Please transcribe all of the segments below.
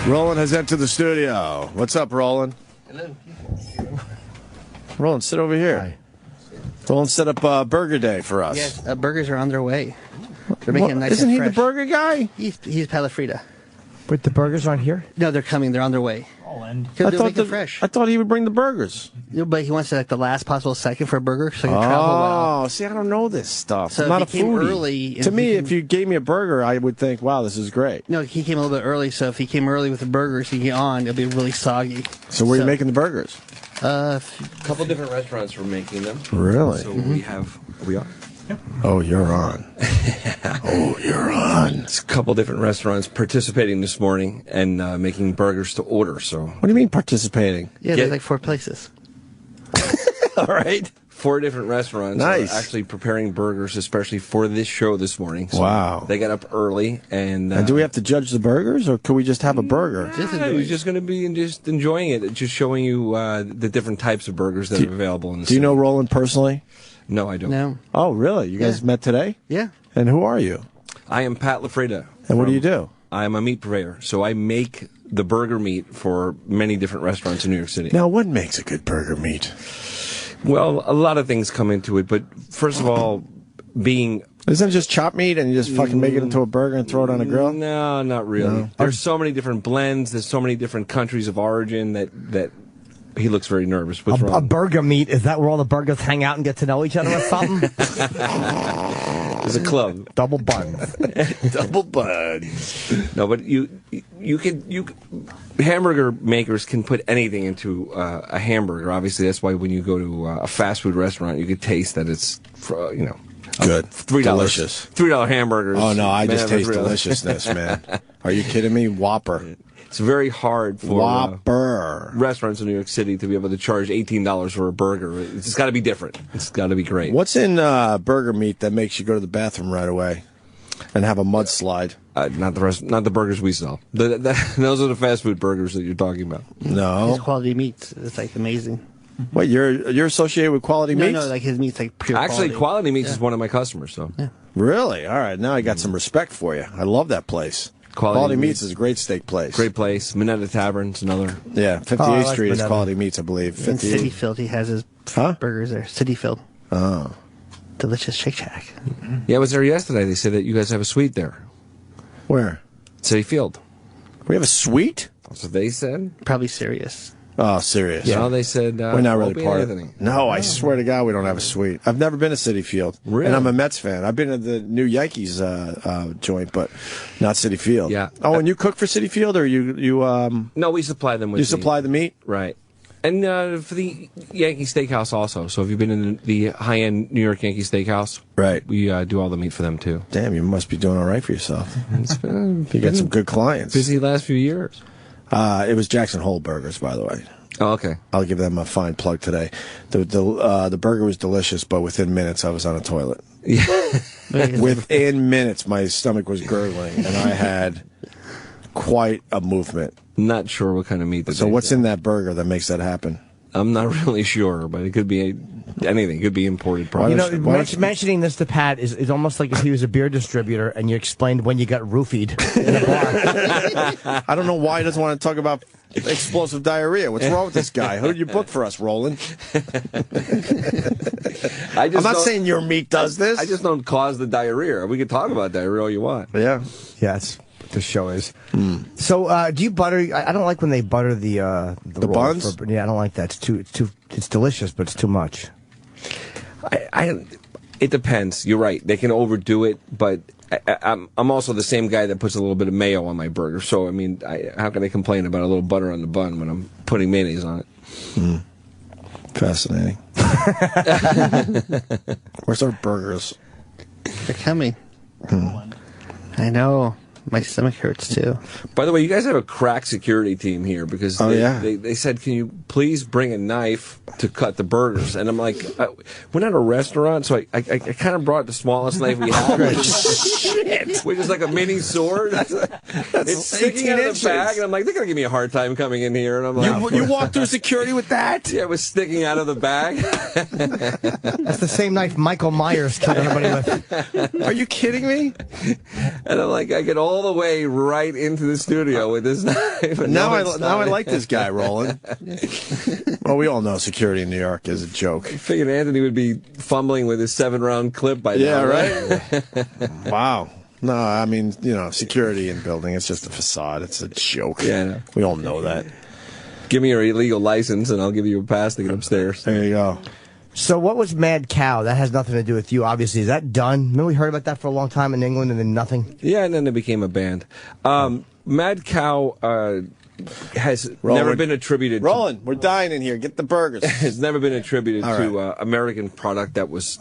Roland has entered the studio. What's up, Roland? Hello. Roland, sit over here. Hi. Roland set up Burger Day for us. Yes, burgers are on their way. They're making them nice Isn't and he fresh. the burger guy? He's LaFrieda. But the burgers aren't here? No, they're coming. They're on their way. They're making them fresh. I thought he would bring the burgers. But he wants like the last possible second for a burger so he can travel well. Oh, see, I don't know this stuff. So I'm not a if he came foodie. early, To me, if you gave me a burger, I would think, wow, this is great. No, he came a little bit early, so if he came early with the burgers he get on, it'll be really soggy. So where are you making the burgers? A couple different restaurants were making them. Really? So we have. Are we on? Oh, you're on. Oh, you're on. It's a couple different restaurants participating this morning and making burgers to order. So. What do you mean participating? Yeah, there's like 4 places. All right. 4 different restaurants Nice. are actually preparing burgers, especially for this show this morning. So Wow. They got up early and. And do we have to judge the burgers, or can we just have a burger? We're just going to be just enjoying it, just showing you the different types of burgers that are available in the Do you city. know Roland personally? No, I don't. No. Oh, really? You guys met today? Yeah. And who are you? I am Pat LaFrieda. And what do you do? I'm a meat purveyor, so I make the burger meat for many different restaurants in New York City. Now, what makes a good burger meat? Well, a lot of things come into it, but first of all, being... Isn't it just chopped meat and you just fucking make it into a burger and throw it on a grill? No, not really. No. There's so many different blends. There's so many different countries of origin that he looks very nervous. What's A wrong? burger meet, is that where all the burgers hang out and get to know each other or something? There's a club. Double buns. Double buns. No, but hamburger makers can put anything into a hamburger. Obviously, that's why when you go to a fast food restaurant, you could taste that it's, Good. $3. Delicious. $3 hamburgers. Oh, no, I just Man, taste $3. deliciousness, man. Are you kidding me? Whopper. It's very hard for Whopper. restaurants in New York City to be able to charge $18 for a burger. It's got to be different. It's got to be great. What's in burger meat that makes you go to the bathroom right away and have a mudslide? Not the burgers we sell. Those are the fast food burgers that you're talking about. His No. quality meats. It's like amazing. Wait, you're associated with quality meats? No, like his meat's like pure Actually, Quality Meats Yeah. is one of my customers. So Really? All right. Now I got some respect for you. I love that place. Quality Meats is a great steak place. great place. Minetta Tavern's another. Yeah, 58th Oh, I like Street is Minetta. Quality Meats, I believe. In 58. Cityfield, he has his Huh? burgers there. Cityfield. Oh. Delicious Shake Shack. Yeah, I was there yesterday. They said that you guys have a suite there, Where? City Field. We have a suite? That's what they said. Probably serious. Oh, serious. No, they said We're not really Opie part and of Anthony. it. No, I swear to God, we don't have a suite. I've never been to City Field. Really? And I'm a Mets fan. I've been to the new Yankees joint, but not City Field. Yeah. Oh, and you cook for City Field, or you No, we supply them with. you supply the meat? Right. And for the Yankee Steakhouse also. So if you've been in the high-end New York Yankee Steakhouse, Right. we do all the meat for them too. Damn, you must be doing all right for yourself. It's been, You got some good clients. busy last few years. It was Jackson Hole Burgers, by the way. Oh, okay. I'll give them a fine plug today. The burger was delicious, but within minutes I was on a toilet. Yeah. Within minutes, my stomach was gurgling, and I had quite a movement. Not sure what kind of meat. So what's in that burger that makes that happen? I'm not really sure, but it could be anything. It could be imported You product. know, mentioning this to Pat is almost like if he was a beer distributor and you explained when you got roofied in a bar. I don't know why he doesn't want to talk about explosive diarrhea. What's wrong with this guy? Who did you book for us, Roland? I'm not saying your meat does this. I just don't cause the diarrhea. We can talk about diarrhea all you want. Yeah. Yes, the show is. So, do you butter? I don't like when they butter the roll buns? yeah, I don't like that. It's delicious, but it's too much. It depends. You're right. They can overdo it, but I'm also the same guy that puts a little bit of mayo on my burger. So I mean, how can I complain about a little butter on the bun when I'm putting mayonnaise on it? Fascinating. Where's our burgers? They're coming. I know. My stomach hurts too. By the way, you guys have a crack security team here because they said, can you please bring a knife to cut the burgers? And I'm like, we're not a restaurant, so I kind of brought the smallest knife we have. shit. Which is like a mini sword. It's sticking out of the bag, and I'm like, they're gonna give me a hard time coming in here. And I'm like, You walked through security with that? yeah, it was sticking out of the bag. That's the same knife Michael Myers killed everybody with. Are you kidding me? And I'm like, I get all the way right into the studio with this knife. And Now I like this guy, Roland. Well, we all know security in New York is a joke. I figured Anthony would be fumbling with his 7-round clip by Yeah, now. right? Wow. No, I mean, security in building, it's just a facade. It's a joke. Yeah, I know. We all know that. Give me your illegal license, and I'll give you a pass to get upstairs. There you go. So what was Mad Cow? That has nothing to do with you, obviously. Is that done? Remember we heard about that for a long time in England and then nothing? Yeah, and then it became a band. Mad Cow has never been attributed to... Roland, we're dying in here. Get the burgers. Has never been attributed to American product that was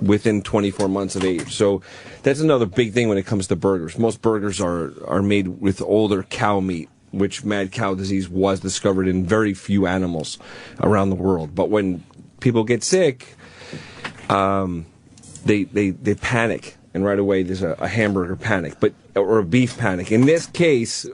within 24 months of age. So that's another big thing when it comes to burgers. Most burgers are made with older cow meat, which mad cow disease was discovered in very few animals around the world. But when people get sick, they panic, and right away there's a hamburger panic, or a beef panic. In this case,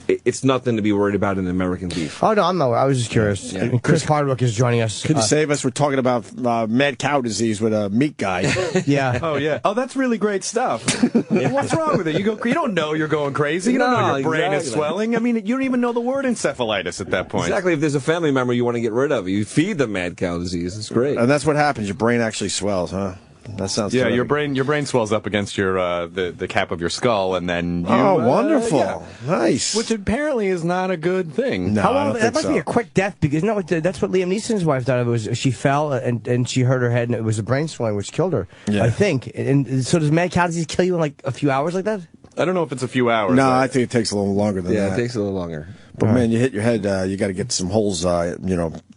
it's nothing to be worried about in American beef. Oh, no, I'm not. I was just curious. Yeah. Chris Hardwick is joining us. Could you save us? We're talking about mad cow disease with a meat guy. Yeah. Oh, yeah. Oh, that's really great stuff. What's wrong with it? You don't know you're going crazy. You don't know your brain is swelling. I mean, you don't even know the word encephalitis at that point. Exactly. If there's a family member you want to get rid of, you feed them mad cow disease. It's great. And that's what happens. Your brain actually swells, huh? That sounds terrific. your brain swells up against your the cap of your skull, and then you, wonderful. yeah. Nice. Which apparently is not a good thing. No, How I long? don't That think must so. be a quick death because that's what Liam Neeson's wife died of. It was she fell and she hurt her head and it was a brain swelling which killed her. Yeah. I think. And so does mad cow disease kill you in like a few hours like that? I don't know if it's a few hours. No, I think it takes a little longer than that. Yeah, it takes a little longer. But man, you hit your head. You got to get some holes,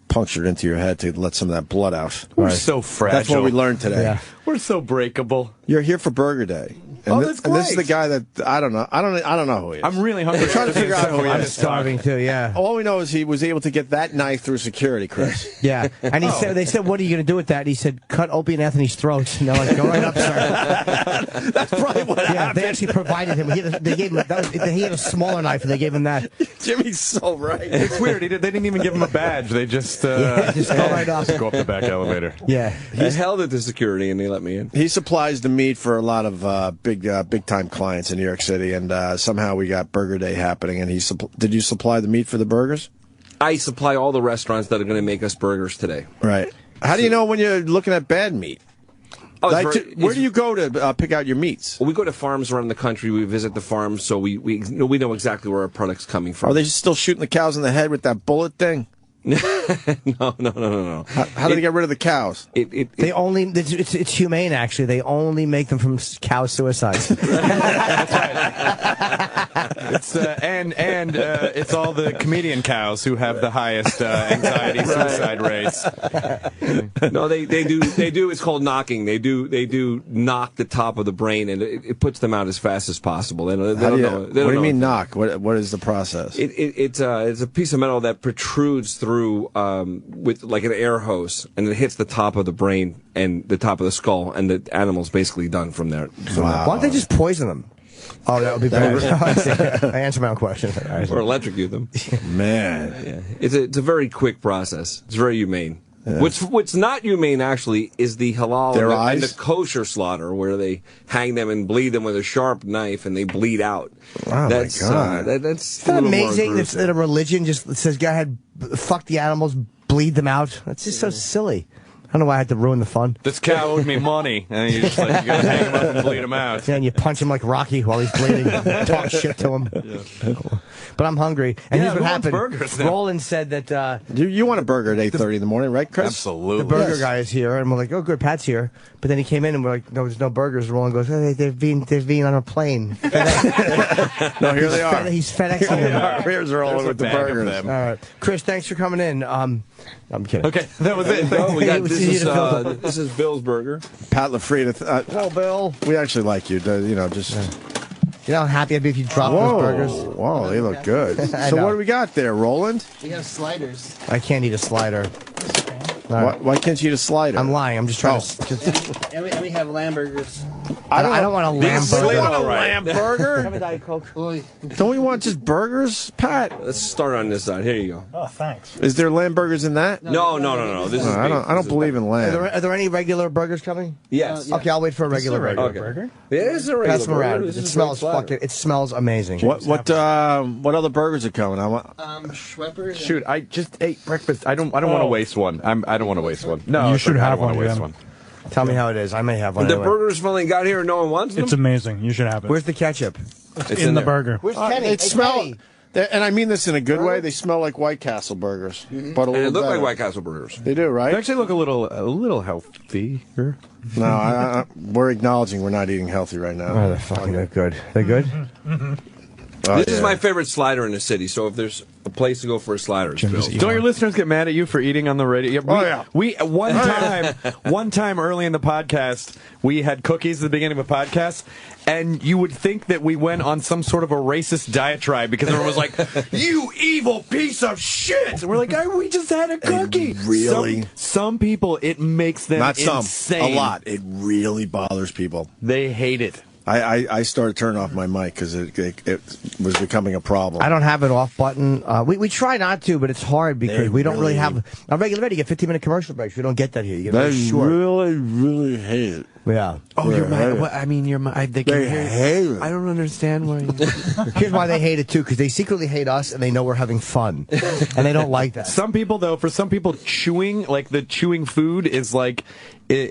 punctured into your head to let some of that blood out. We're so fragile. That's what we learned today. Yeah. We're so breakable. You're here for Burger Day. And That's and this is the great. guy that I don't know. I don't know who he is. I'm really hungry. We're trying to figure out who he I'm is. starving too. Yeah. All we know is he was able to get that knife through security, Chris. Yeah. And he said, they said, "What are you going to do with that?" And he said, "Cut Opie and Anthony's throats." And they're like, "Go right up, sir." That's probably what Yeah. happened. They actually provided him. They gave him. He had a smaller knife, and they gave him that. Jimmy's so right. It's weird. They didn't even give him a badge. They just Just go right up. go up the back elevator. Yeah. I held it to security, and they let me in. He supplies the meat for a lot of big time clients in New York City, and somehow we got Burger Day happening. And did you supply the meat for the burgers? I supply all the restaurants that are going to make us burgers today. Right. How do you know when you're looking at bad meat? Oh, Where do you go to pick out your meats? Well, we go to farms around the country. We visit the farms, so we know exactly where our product's coming from. Are they still shooting the cows in the head with that bullet thing? No. How do they get rid of the cows? They only it's humane actually. They only make them from cow suicides. It's it's all the comedian cows who have the highest anxiety suicide rates. No, they do. It's called knocking. They do knock the top of the brain, and it puts them out as fast as possible. They don't know. What do you mean knock? What is the process? It's a piece of metal that protrudes through with like an air hose, and it hits the top of the brain and the top of the skull, and the animal's basically done from there. So Why don't they just poison them? Oh, that would be better. I answered my own question. or electrocute them. Man, Yeah. It's a very quick process. It's very humane. Yeah. What's not humane actually is the halal and the kosher slaughter, where they hang them and bleed them with a sharp knife and they bleed out. Oh That's, my God! That's Isn't that amazing that a religion just says, "Go ahead, fuck the animals, bleed them out." That's just so silly. I don't know why I had to ruin the fun. This cow owed me money, and you just you gotta hang him up and bleed him out. Yeah, and you punch him like Rocky while he's bleeding. Talk shit to him. Yeah. But I'm hungry. And here's what happened. Burgers now? Roland said that You want a burger at 8:30 in the morning, right, Chris? Absolutely. the burger guy is here, and we're like, "Oh, good, Pat's here." But then he came in, and we're like, "No, there's no burgers." Roland goes, "Oh, they're being on a plane." No, here they are. He's FedExing them. Here's Roland with the burgers. All right, Chris, thanks for coming in. I'm kidding. Okay, that was it. Oh, we got, It was easy to fill the- this is Bill's Burger. Pat LaFrieda. Hello, Bill. We actually like you. Just. You know how happy I'd be if you dropped those burgers. Whoa, they look good. I So know. what do we got there, Roland? We have sliders. I can't eat a slider. Why can't you eat a slider? I'm lying. I'm just trying to. And we have lamb burgers. I don't want a lamb burger. You want a lamb burger? Have a Diet Coke. Don't we want just burgers, Pat? Let's start on this side. Here you go. Oh, thanks. Is there lamb burgers in that? No. This is I don't believe in lamb. Are there any regular burgers coming? Yes. Okay, I'll wait for a regular burger. burger? Yeah, this is a regular Pass them around. burger. It smells amazing. What other burgers are coming? I want. Schweppers. Shoot, I just ate breakfast. I don't want to waste one. I don't want to waste one. No, You should I have don't wanna one, waste yeah. one. Tell me how it is. I may have one. The anyway. burgers finally got here and no one wants them? It's amazing. You should have it. Where's the ketchup? It's in the there. burger. Where's Kenny? It Hey, smell, Kenny. and I mean this in a good way. They smell like White Castle burgers, but a And little it looked like better. White Castle burgers. They do, right? They actually look a little healthier. No, we're acknowledging we're not eating healthy right now. Oh, they're fucking good. They're good? This is my favorite slider in the city, so if there's a place to go for a slider, it's Bill's. Don't your listeners get mad at you for eating on the radio? We one time early in the podcast, we had cookies at the beginning of a podcast, and you would think that we went on some sort of a racist diatribe because everyone was like, "You evil piece of shit!" And we're like, we just had a cookie. really? Some people, it makes them Not some, insane. a lot. It really bothers people. They hate it. I started turning off my mic because it was becoming a problem. I don't have an off button. We try not to, but it's hard because we don't really have a regular radio. You get 15-minute commercial breaks. We don't get that here. You get very short. really hate it. Yeah. Oh, you're mad. mad. I mean, you're mad. They hate it. I don't understand why. Here's why they hate it too, because they secretly hate us and they know we're having fun, and they don't like that. Some people, though, for some people, chewing food is like on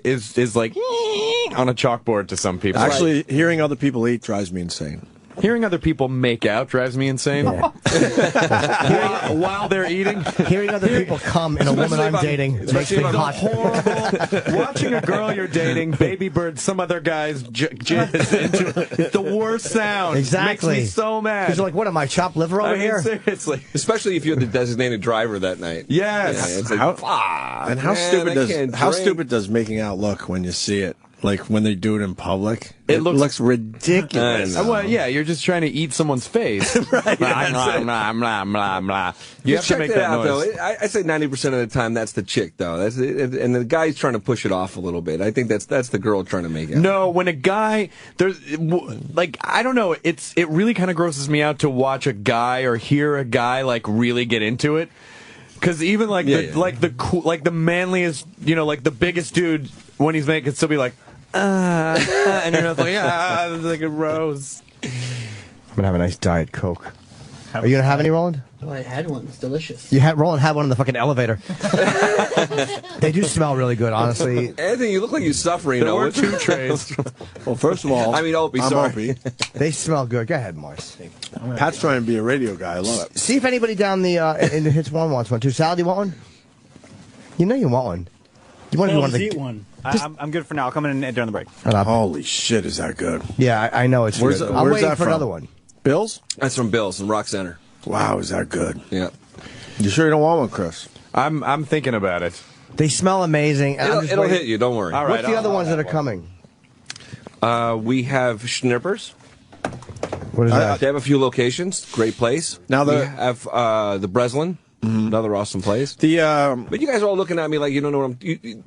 a chalkboard to some people. Actually, hearing other people eat drives me insane. Hearing other people make out drives me insane. Yeah. While they're eating. Hearing other people come in a woman I'm dating makes me hot. Horrible. Watching a girl you're dating, baby bird, some other guy's jizz into it's the worst sound. Exactly. Makes me so mad. Because you're like, what am I, chopped liver over here? Seriously. Especially if you're the designated driver that night. Yes. Yeah, it's like, How stupid does making out look when you see it? Like when they do it in public, it looks ridiculous. Well, yeah, you're just trying to eat someone's face. Right. Blah, blah, blah, blah, blah. You have to check make that that out, noise. though. I say 90% of the time that's the chick, though. That's it, and the guy's trying to push it off a little bit. I think that's the girl trying to make it. No, when a guy I don't know, it really kind of grosses me out to watch a guy or hear a guy like really get into it. Because even like the manliest, like the biggest dude when he's making, could still be like, and you're not like, it's like a rose. I'm gonna have a nice Diet Coke. Are you gonna have any, Roland? Oh, I had one. It's delicious. Roland had one in the fucking elevator. They do smell really good, honestly. Anthony, you look like you're suffering. There were 2 trays. Well, first of all, I mean, Opie, I'm sorry. Opie. They smell good. Go ahead, Mars. Pat's trying to be a radio guy. I love it. See if anybody down the in the hits one wants one too. Sal, do you want one? You know you want one. You want Let's eat one. I'm good for now. I'll come in during the break. Holy shit, is that good? Yeah, I know it's Where's good. that- I'm where's waiting that for from? another one. Bill's? That's from Bill's in Rock Center. Wow, is that good? Yeah. You sure you don't want one, Chris? I'm thinking about it. They smell amazing. and I'm just It'll waiting- hit you. Don't worry. All right. What's the other ones that are coming? We have Schnippers. What is that? They have a few locations. Great place. Now we have the Breslin. Another awesome place. But you guys are all looking at me like you don't know what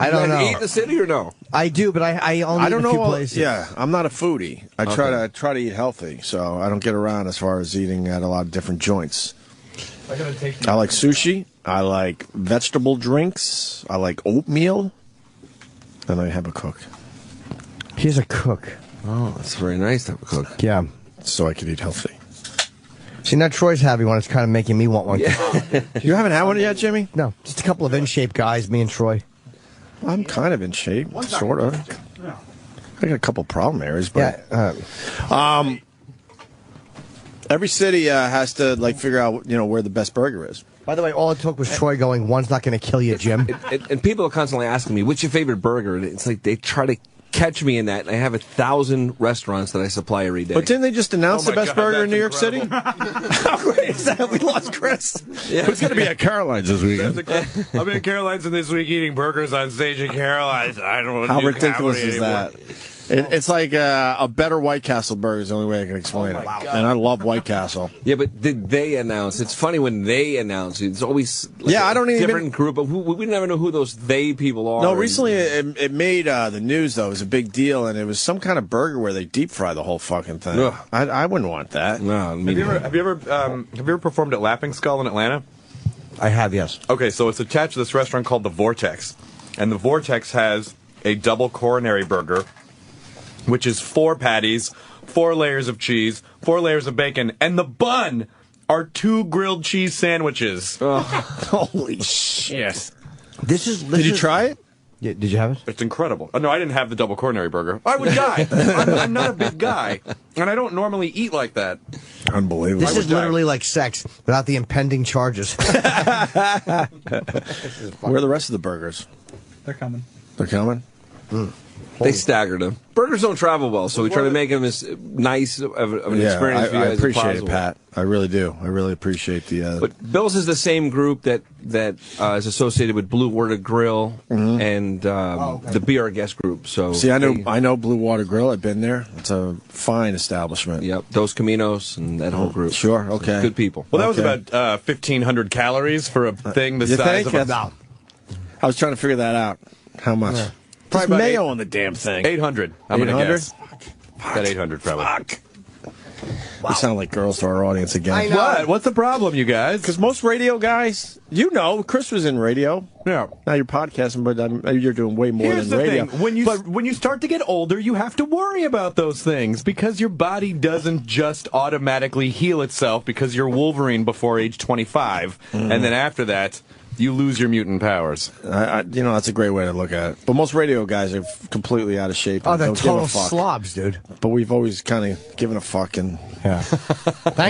I don't know. You eat the city or no? I do, but I only I don't eat a few know. places. Yeah, I'm not a foodie. I try to eat healthy, so I don't get around as far as eating at a lot of different joints. I like sushi. I like vegetable drinks. I like oatmeal. And I have a cook. He's a cook. Oh, that's very nice to have a cook. Yeah. So I could eat healthy. See, now Troy's having one. It's kind of making me want one. Yeah. You haven't had one yet, Jimmy? No, just a couple of in-shape guys, me and Troy. I'm kind of in shape, sort of. I got a couple problem areas, but Yeah. every city has to figure out where the best burger is. By the way, all it took was Troy going, one's not going to kill you, Jim. And people are constantly asking me, what's your favorite burger? And it's like they try to catch me in that. And I have 1,000 restaurants that I supply every day. But didn't they just announce the best burger in New York incredible. City? How great is that? We lost Chris. Yeah. Who's going to be at Caroline's this weekend? I'm in Caroline's and this week eating burgers on stage in Caroline's. I don't know. How ridiculous is that? It's like a better White Castle burger is the only way I can explain it. And I love White Castle. Yeah, but did they announce? It's funny when they announce. It's always I don't even different group of we never know who those they people are. No, recently it made the news though. It was a big deal, and it was some kind of burger where they deep fry the whole fucking thing. I wouldn't want that. No, Have you ever performed at Laughing Skull in Atlanta? I have, yes. Okay, so it's attached to this restaurant called the Vortex, and the Vortex has a double coronary burger, which is 4 patties, 4 layers of cheese, 4 layers of bacon, and the bun are 2 grilled cheese sandwiches. Holy shit! Did you try it? Yeah, did you have it? It's incredible. Oh, no, I didn't have the double coronary burger. I would die. I'm not a big guy, and I don't normally eat like that. Unbelievable. This is literally like sex without the impending charges. Where are the rest of the burgers? They're coming. They're coming? They staggered them. Burgers don't travel well, so we try to make them as nice of an experience for you I guys as appreciate possible. it, Pat. I really do. I really appreciate the... But Bill's is the same group that is associated with Blue Water Grill and the Be Our Guest group. So See, I know Blue Water Grill. I've been there. It's a fine establishment. Yep, Dos Caminos and that whole group. Sure, okay. Good people. Well, that was about 1,500 calories for a thing the You size think? of a... I was trying to figure that out. How much? Yeah. There's Probably about mayo on the damn thing. 800. I'm going to 800? guess. Got 800 probably. Fuck. We sound like girls to our audience again. I know. What? What's the problem, you guys? Because most radio guys, Chris was in radio. Yeah. Now you're podcasting, but you're doing way more Here's than the radio. thing. When you start to get older, you have to worry about those things because your body doesn't just automatically heal itself because you're Wolverine before age 25, and then after that, you lose your mutant powers. That's a great way to look at it. But most radio guys are completely out of shape. Oh, And they're don't give total a fuck. slobs, dude. But we've always kind of given a fuck, and Thanks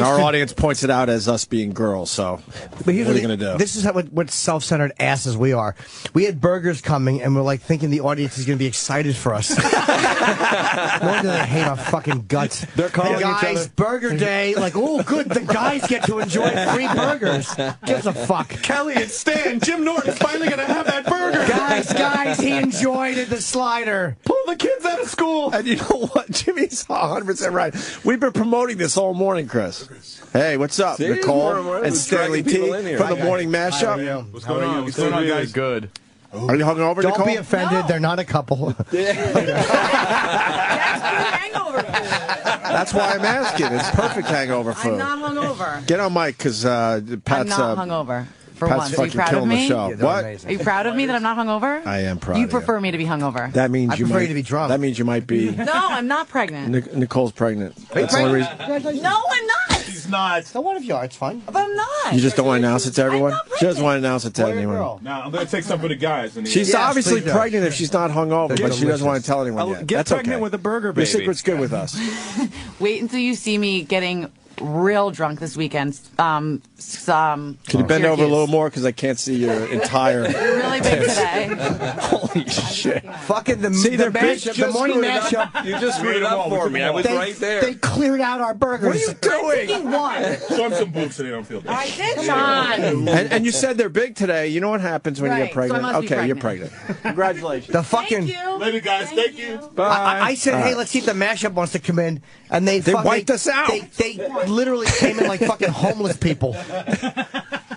our to- audience points it out as us being girls. So But here's what are the- you going to do? This is what self-centered asses we are. We had burgers coming, and we're like thinking the audience is going to be excited for us. No wonder they hate our fucking guts. They're calling hey each guys, other- burger day. Like, oh, good, the guys get to enjoy free burgers. Gives a fuck. Kelly and Stan, Jim Norton's finally going to have that burger. Guys, he enjoyed it, the slider. Pull the kids out of school. And you know what? Jimmy's 100% right. We've been promoting this all morning, Chris. Hey, what's up, See, Nicole we're and Stanley dragging T people in here. from the morning mashup? What's going on? What's going on, guys? Good. Are you hungover, Don't Nicole? be offended. They're not a couple. Hangover food. That's why I'm asking. It's perfect hangover food. I'm not hungover. Get on mic, because Pat's, I'm not hungover. For Pat's once. Are you fucking proud of killing the me? show. Yeah, they're What? amazing. Are you proud of me that I'm not hungover? I am proud You of you. prefer me to be hungover. That means I you prefer might you to be drunk. That means you might be. No, I'm not pregnant. Nicole's pregnant. That's the only reason. No, I'm not. He's not. So what if you are? It's fine. But I'm not. You just don't want to announce it to everyone? I'm not She doesn't want to announce it to Boy or anyone. girl? No, I'm going to take some for the guys. She's Yes, obviously please do. pregnant if she's not hungover, but she doesn't want to tell anyone yet. Get That's pregnant okay. with a burger, Your baby. secret's good with us. Wait until you see me getting real drunk this weekend. Can you bend over a little more? Because I can't see your entire... You're really big today. Holy shit. Fucking the, See, the they're big. mashup, the morning mashup. You just screwed it up for me. I was right there. They cleared out our burgers. What are you doing? Thinking one. Show him some boobs so they don't feel bad. I did, John. And you said they're big today. You know what happens when you Right, get so I pregnant? must be Okay, you're pregnant. pregnant. Congratulations. The fucking. Thank you. Later, guys. Thank you. I said, hey, let's see if the mashup wants to come in, and they wiped us out. They literally came in like fucking homeless people.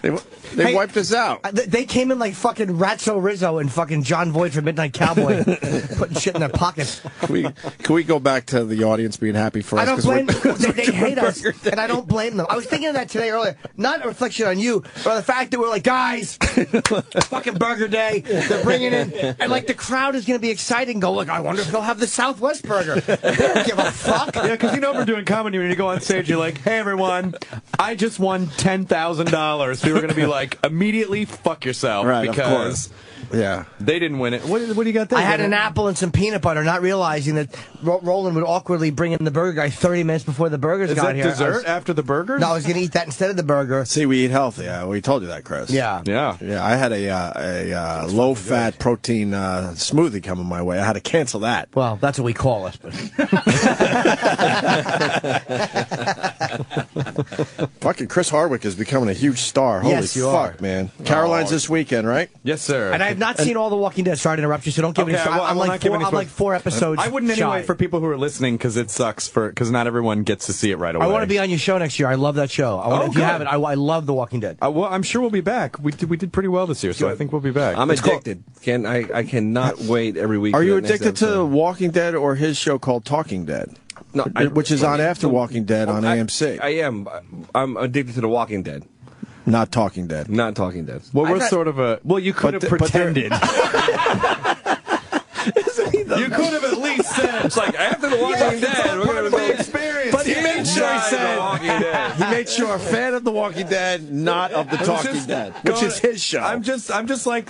They Hey, wiped us out. They came in like fucking Ratso Rizzo and fucking John Voight from Midnight Cowboy, putting shit in their pockets. Can we go back to the audience being happy for us? I don't 'cause blame we're- them. They hate us, and I don't blame them. I was thinking of that today earlier. Not a reflection on you, but the fact that we're like, guys, fucking burger day. They're bringing in, and like the crowd is going to be excited and go, look, I wonder if they'll have the Southwest burger. They don't give a fuck. Yeah, because if we're doing comedy, when you go on stage, you're like, hey, everyone, I just won $10,000. So you're going to be like, immediately fuck yourself. Right, of because course. Yeah. they didn't win it. What do you got there? I had an apple and some peanut butter, not realizing that Roland would awkwardly bring in the burger guy 30 minutes before the burgers Is got that here. dessert after the burgers? No, I was going to eat that instead of the burger. See, we eat healthy. We told you that, Chris. Yeah. Yeah. Yeah, I had a low-fat protein smoothie coming my way. I had to cancel that. Well, that's what we call it. But Fucking Chris Hardwick is becoming a huge star. Holy Yes, you fuck, are. man. Caroline's this weekend, right? Yes, sir. And I have not seen all The Walking Dead. Sorry to interrupt you, so don't give me. Okay, I'm like 4 episodes. I wouldn't anyway shy. for people who are listening because it sucks because not everyone gets to see it right away. I want to be on your show next year. I love that show. If you haven't, I love The Walking Dead. Well, I'm sure we'll be back. We did pretty well this year, so I think we'll be back. I'm addicted. I cannot wait every week. Are for you that next addicted to episode. Walking Dead or his show called Talking Dead? No, Which is on after Walking Dead on AMC. I am. I'm addicted to The Walking Dead. Not Talking Dead. Not Talking Dead. Well, we're sort of a. Well, you could have pretended. You could have at least said. It's like after The Walking Dead, we're going to be experience. But he made sure he The Walking said Dead. he made sure a fan of The Walking Dead, not of the Talking Dead, which is his show. I'm just like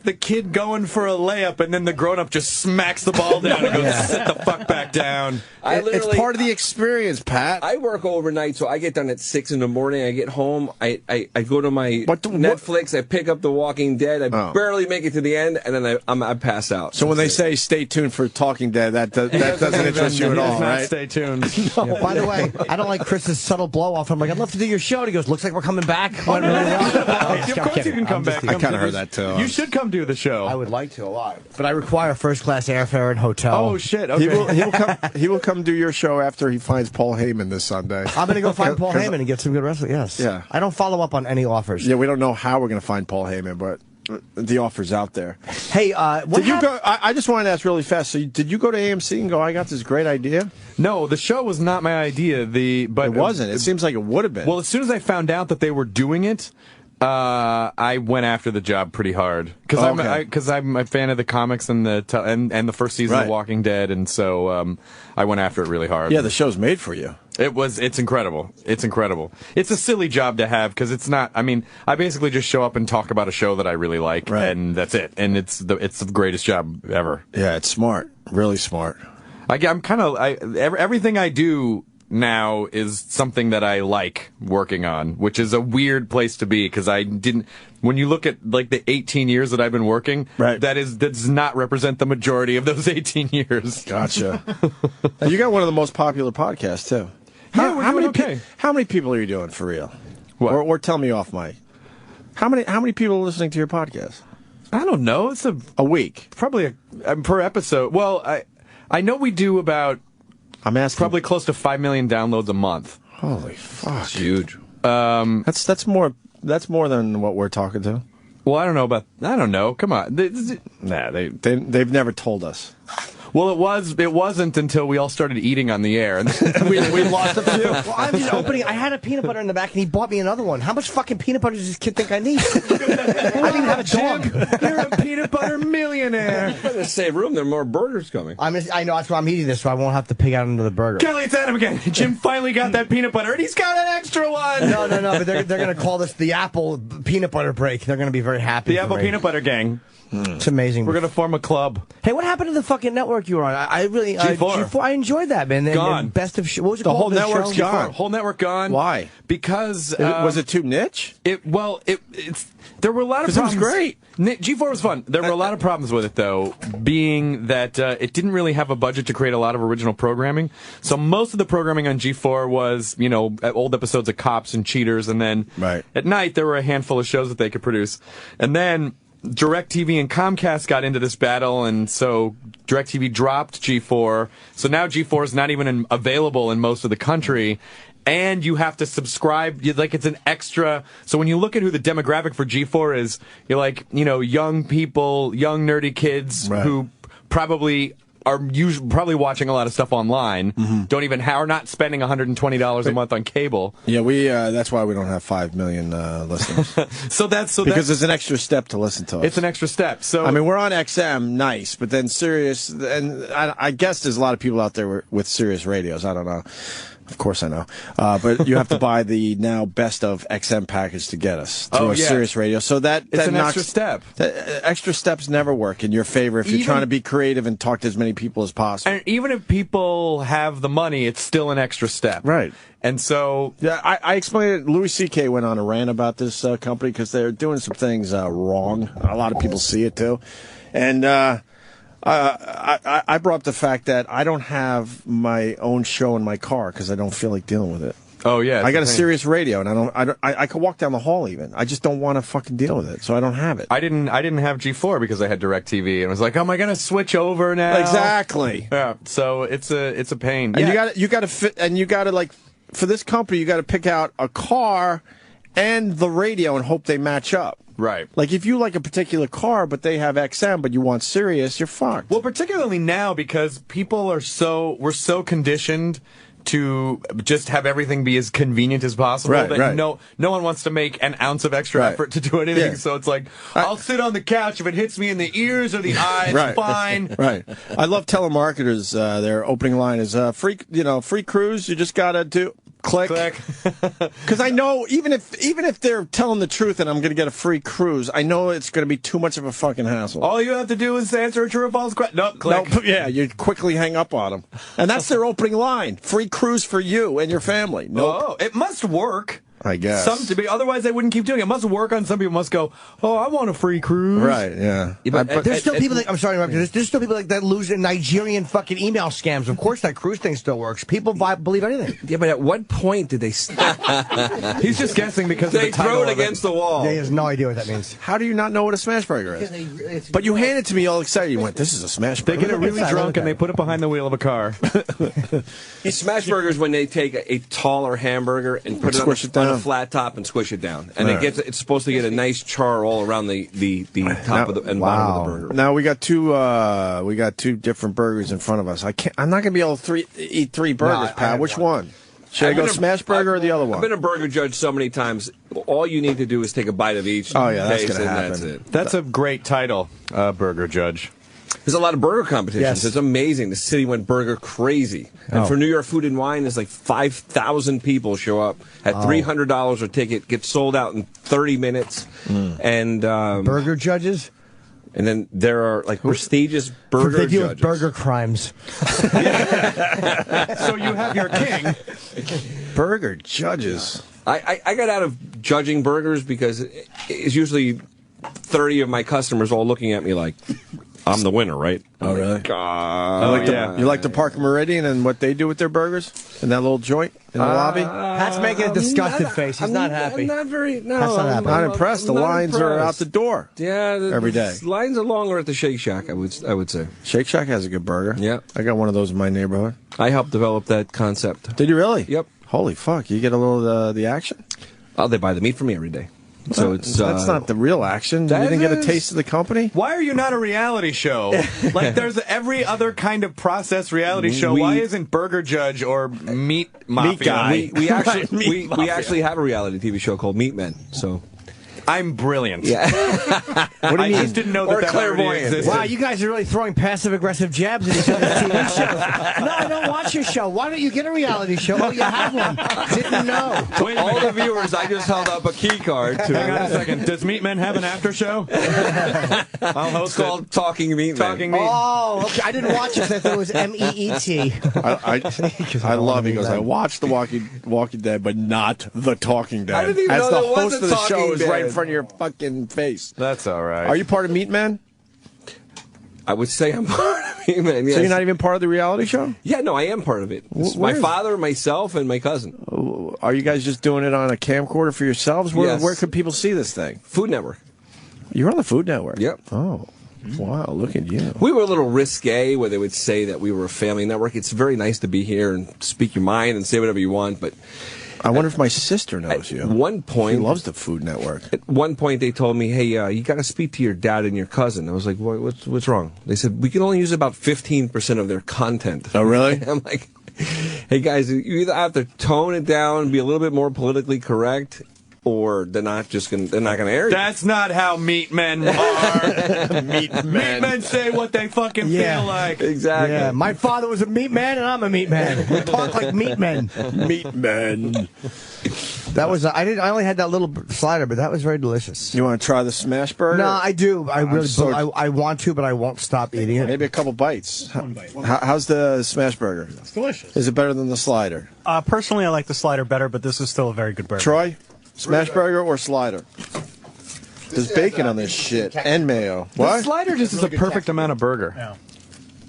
the kid going for a layup, and then the grown up just smacks the ball down and goes, "Sit the fuck back down." It's part of the experience, Pat. I work overnight, so I get done at 6 in the morning. I get home, I go to my Netflix, I pick up The Walking Dead, I barely make it to the end, and then I pass out. So when they say stay tuned for Talking Dead, that doesn't interest you at all, right? Stay tuned. No. By the way, I don't like Chris's subtle blow off. I'm like, I'd love to do your show. And he goes, looks like we're coming back. Of course you can come back. I kind of heard that too. You should come do the show. I would like to a lot, but I require first class airfare and hotel. Oh shit! Okay. He will come do your show after he finds Paul Heyman this Sunday. I'm going to go find Paul Heyman and get some good wrestling. Yes. Yeah. I don't follow up on any offers. Yeah, we don't know how we're going to find Paul Heyman, but the offer's out there. Hey, did you go? I just wanted to ask really fast. So, did you go to AMC and go? I got this great idea. No, the show was not my idea. But it wasn't. It seems like it would have been. Well, as soon as I found out that they were doing it, I went after the job pretty hard because I'm a fan of the comics and the first season of Walking Dead, and so I went after it really hard. Yeah, the show's made for you. It's incredible. It's incredible. It's a silly job to have because it's not. I mean, I basically just show up and talk about a show that I really like, and that's it. And it's the greatest job ever. Yeah, it's smart. Really smart. Everything I do now is something that I like working on, which is a weird place to be because I didn't. When you look at like the 18 years that I've been working, that does not represent the majority of those 18 years. Gotcha. You got one of the most popular podcasts too. How many people are you doing for real? What? Or tell me off mic. How many people are listening to your podcast? I don't know. It's a week, probably per episode. Well, I know we do about. I'm asking. Probably close to 5 million downloads a month. Holy fuck! It's huge. That's more than what we're talking to. Well, I don't know. Come on. They've never told us. Well, it wasn't until we all started eating on the air, and we lost a few. Well, I'm just opening. I had a peanut butter in the back, and he bought me another one. How much fucking peanut butter does this kid think I need? I didn't even have a dog. You're a peanut butter millionaire. You better save room. There are more burgers coming. I know that's why I'm eating this, so I won't have to pig out into the burger. Kelly, it's Adam again. Jim finally got that peanut butter, and he's got an extra one. No, but they're going to call this the Apple peanut butter break. They're going to be very happy. The Apple peanut butter gang. It's amazing. We're going to form a club. Hey, what happened to the fucking network you were on? I really G4. I enjoyed that, man. Gone. Best of what was it the called? whole network's show? gone. Whole network gone. Why? Because was it too niche? There were a lot of problems. It was great. G4 was fun. There were a lot of problems with it, though, being that it didn't really have a budget to create a lot of original programming. So most of the programming on G4 was, old episodes of Cops and Cheaters, and then at night there were a handful of shows that they could produce. And then DirecTV and Comcast got into this battle, and so DirecTV dropped G4. So now G4 is not even available in most of the country. And you have to subscribe, it's an extra. So when you look at who the demographic for G4 is, you're like, young people, young nerdy kids who probably are probably watching a lot of stuff online, are not spending $120 a month on cable. Yeah, that's why we don't have 5 million listeners. Because it's an extra step to listen to us. It's an extra step. So we're on XM, nice, but then Sirius, and I guess there's a lot of people out there with Sirius radios. I don't know. Of course I know. But you have to buy the now best of XM package to get us through a Sirius radio. So it's an extra step. Extra steps never work in your favor if you're trying to be creative and talk to as many people as possible. And even if people have the money, it's still an extra step. Right. And so... Yeah, I explained it. Louis C.K. went on a rant about this company because they're doing some things wrong. A lot of people see it, too. And... I brought up the fact that I don't have my own show in my car because I don't feel like dealing with it. Oh yeah, I got a Sirius radio, and I could walk down the hall even. I just don't want to fucking deal with it, so I don't have it. I didn't have G4 because I had DirecTV, and was like, am I gonna switch over now? Exactly. Yeah. So it's a pain. And you got to fit, and you got to like for this company, you got to pick out a car and the radio and hope they match up. Right. Like if you like a particular car, but they have XM, but you want Sirius, you're fucked. Well, particularly now because we're so conditioned to just have everything be as convenient as possible that no one wants to make an ounce of extra effort to do anything. Yeah. So it's like, I'll sit on the couch. If it hits me in the ears or the eyes, fine. Right. I love telemarketers. Their opening line is free cruise. You just got to do click. Because I know even if they're telling the truth and I'm going to get a free cruise, I know it's going to be too much of a fucking hassle. All you have to do is answer a true or false question. No, click. No, yeah, you quickly hang up on them. And that's their opening line. Free cruise for you and your family. Nope. Oh, it must work. I guess. Otherwise, they wouldn't keep doing it. It must work on some people. Must go, oh, I want a free cruise. Right, yeah. But there's still people I'm sorry to interrupt you. There's still people like that lose in Nigerian fucking email scams. Of course, that cruise thing still works. People believe anything. Yeah, but at what point did they stop? He's just guessing because they of the title throw it against the wall. He has no idea what that means. How do you not know what a smash burger is? But you handed it to me all excited. You went, this is a smash burger. They get it really drunk and they put it behind the wheel of a car. Smash burgers when they take a taller hamburger and put it on a flat top and squish it down, and it's supposed to get a nice char all around the top of the and bottom of the burger. Now we got two different burgers in front of us. I'm not gonna be able to eat three burgers, Pat. Which one? Should I go smash burger or the other one? I've been a burger judge so many times. All you need to do is take a bite of each. Oh yeah, that's gonna happen. That's it. That's a great title, burger judge. There's a lot of burger competitions. Yes. It's amazing. The city went burger crazy. And for New York Food and Wine, there's like 5,000 people show up at $300 a ticket, get sold out in 30 minutes. And burger judges? And then there are like prestigious burger they deal judges. With burger crimes. So you have your king. Burger judges. I got out of judging burgers because it's usually 30 of my customers all looking at me like, I'm the winner, right? Oh, really? God. You like the Park Meridian and what they do with their burgers in that little joint in the lobby? Pat's making a disgusted face. He's not happy. I'm not very. No, Pat's not happy. I'm not impressed. The lines are out the door. Yeah, every day. The lines are longer at the Shake Shack. I would say. Shake Shack has a good burger. Yeah, I got one of those in my neighborhood. I helped develop that concept. Did you really? Yep. Holy fuck! You get a little the action. Oh, they buy the meat from me every day. So it's that's not the real action. You didn't get a taste of the company. Why are you not a reality show? Like there's every other kind of process reality show. Why isn't Burger Judge or Meat Mafia? Meat Guy. We actually have a reality TV show called Meat Men. So I'm brilliant. Yeah. What do you mean? I just didn't know that already existed. Wow, you guys are really throwing passive-aggressive jabs at each other's TV shows. No, I don't watch your show. Why don't you get a reality show? Oh, you have one. Didn't know. To all the viewers, I just held up a key card. Hang on a second. Does Meat Men have an after show? I'll host It's called Talking Meat Men. Talking Meat. Oh, okay. I didn't watch it. I thought it was MEET. I love it because I watched The Walking Dead, but not The Talking Dead. I didn't even As know the there was host a of the Talking show is right in Dead. front of your fucking face. That's all right. Are you part of Meat Men? I would say I'm part of Meat Men. Yes. So you're not even part of the reality show? Yeah, no, I am part of it. It's my father, myself, and my cousin. Are you guys just doing it on a camcorder for yourselves? Yes. Where could people see this thing? Food Network. You're on the Food Network? Yep. Oh, wow, look at you. We were a little risque where they would say that we were a family network. It's very nice to be here and speak your mind and say whatever you want, but I wonder if my sister knows you. At one point, she loves the Food Network. At one point, they told me, "Hey, you got to speak to your dad and your cousin." I was like, "What's wrong?" They said, "We can only use about 15% of their content." Oh, really? I'm like, "Hey guys, you either have to tone it down and be a little bit more politically correct, or they're not going to air you." That's not how meat men are. Meat men say what they fucking feel like. Exactly. Yeah, my father was a meat man, and I'm a meat man. We talk like meat men. Meat Men. That was I only had that little slider, but that was very delicious. You want to try the smash burger? No, I do. I want to, but I won't stop eating it. Maybe a couple bites. One bite. How's the smash burger? It's delicious. Is it better than the slider? Personally, I like the slider better, but this is still a very good burger. Troy, smash burger or slider? There's bacon on this shit and mayo. The What? slider just is a perfect amount of burger. Yeah.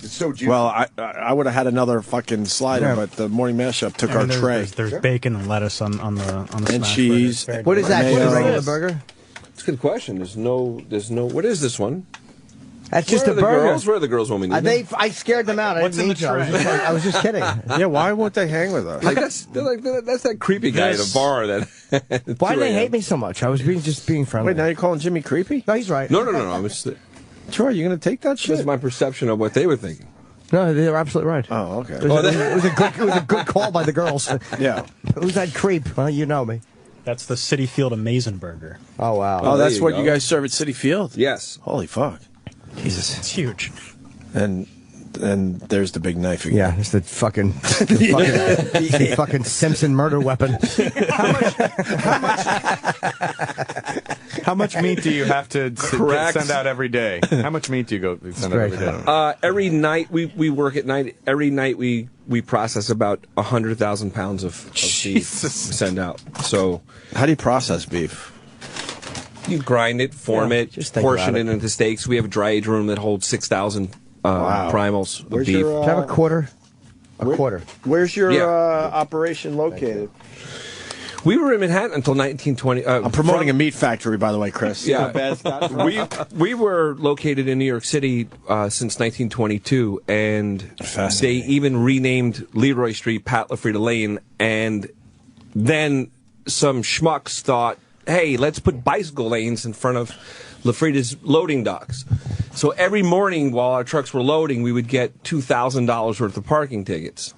It's so juicy. Well, I would have had another fucking slider, but the morning mashup took our tray. There's bacon and lettuce on the And smash cheese. burger. What is that? Mayo. Just a regular burger? It's a good question. There's no. What is this one? That's just a Where are the burger. girls? Where are the girls when we need them? I scared them out. I What's didn't in the mean to. I was just kidding. Yeah, why won't they hang with us? Like that's that creepy guy at a bar that. Why do they hate me so much? I was just being friendly. Wait, now you're calling Jimmy creepy? No, he's right. No. I was. Troy, you going to take that shit? That's my perception of what they were thinking. No, they're absolutely right. Oh, okay. It was a good call by the girls. Yeah. Who's that creep? Well, you know me. That's the City Field Amazing Burger. Oh, wow. Oh, that's there what you you go. guys serve at City Field? Yes. Holy fuck. Jesus. It's huge. And there's the big knife again. Yeah, it's the fucking Simpson murder weapon. How much meat do you have to send out every day? How much meat do you send out every day? Every night we work at night. Every night we process about 100,000 pounds of beef we send out. So How do you process beef? you grind it, form it, just think portion about it into steaks. We have a dry age room that holds 6,000 primals of Where's beef. your, Do you have a quarter? A quarter. Where's your Yeah. operation located? We were in Manhattan until 1920. I'm promoting a meat factory, by the way, Chris. Yeah, we were located in New York City since 1922, and they even renamed Leroy Street Pat LaFrieda Lane. And then some schmucks thought, hey, let's put bicycle lanes in front of LaFrieda's loading docks. So every morning while our trucks were loading, we would get $2,000 worth of parking tickets.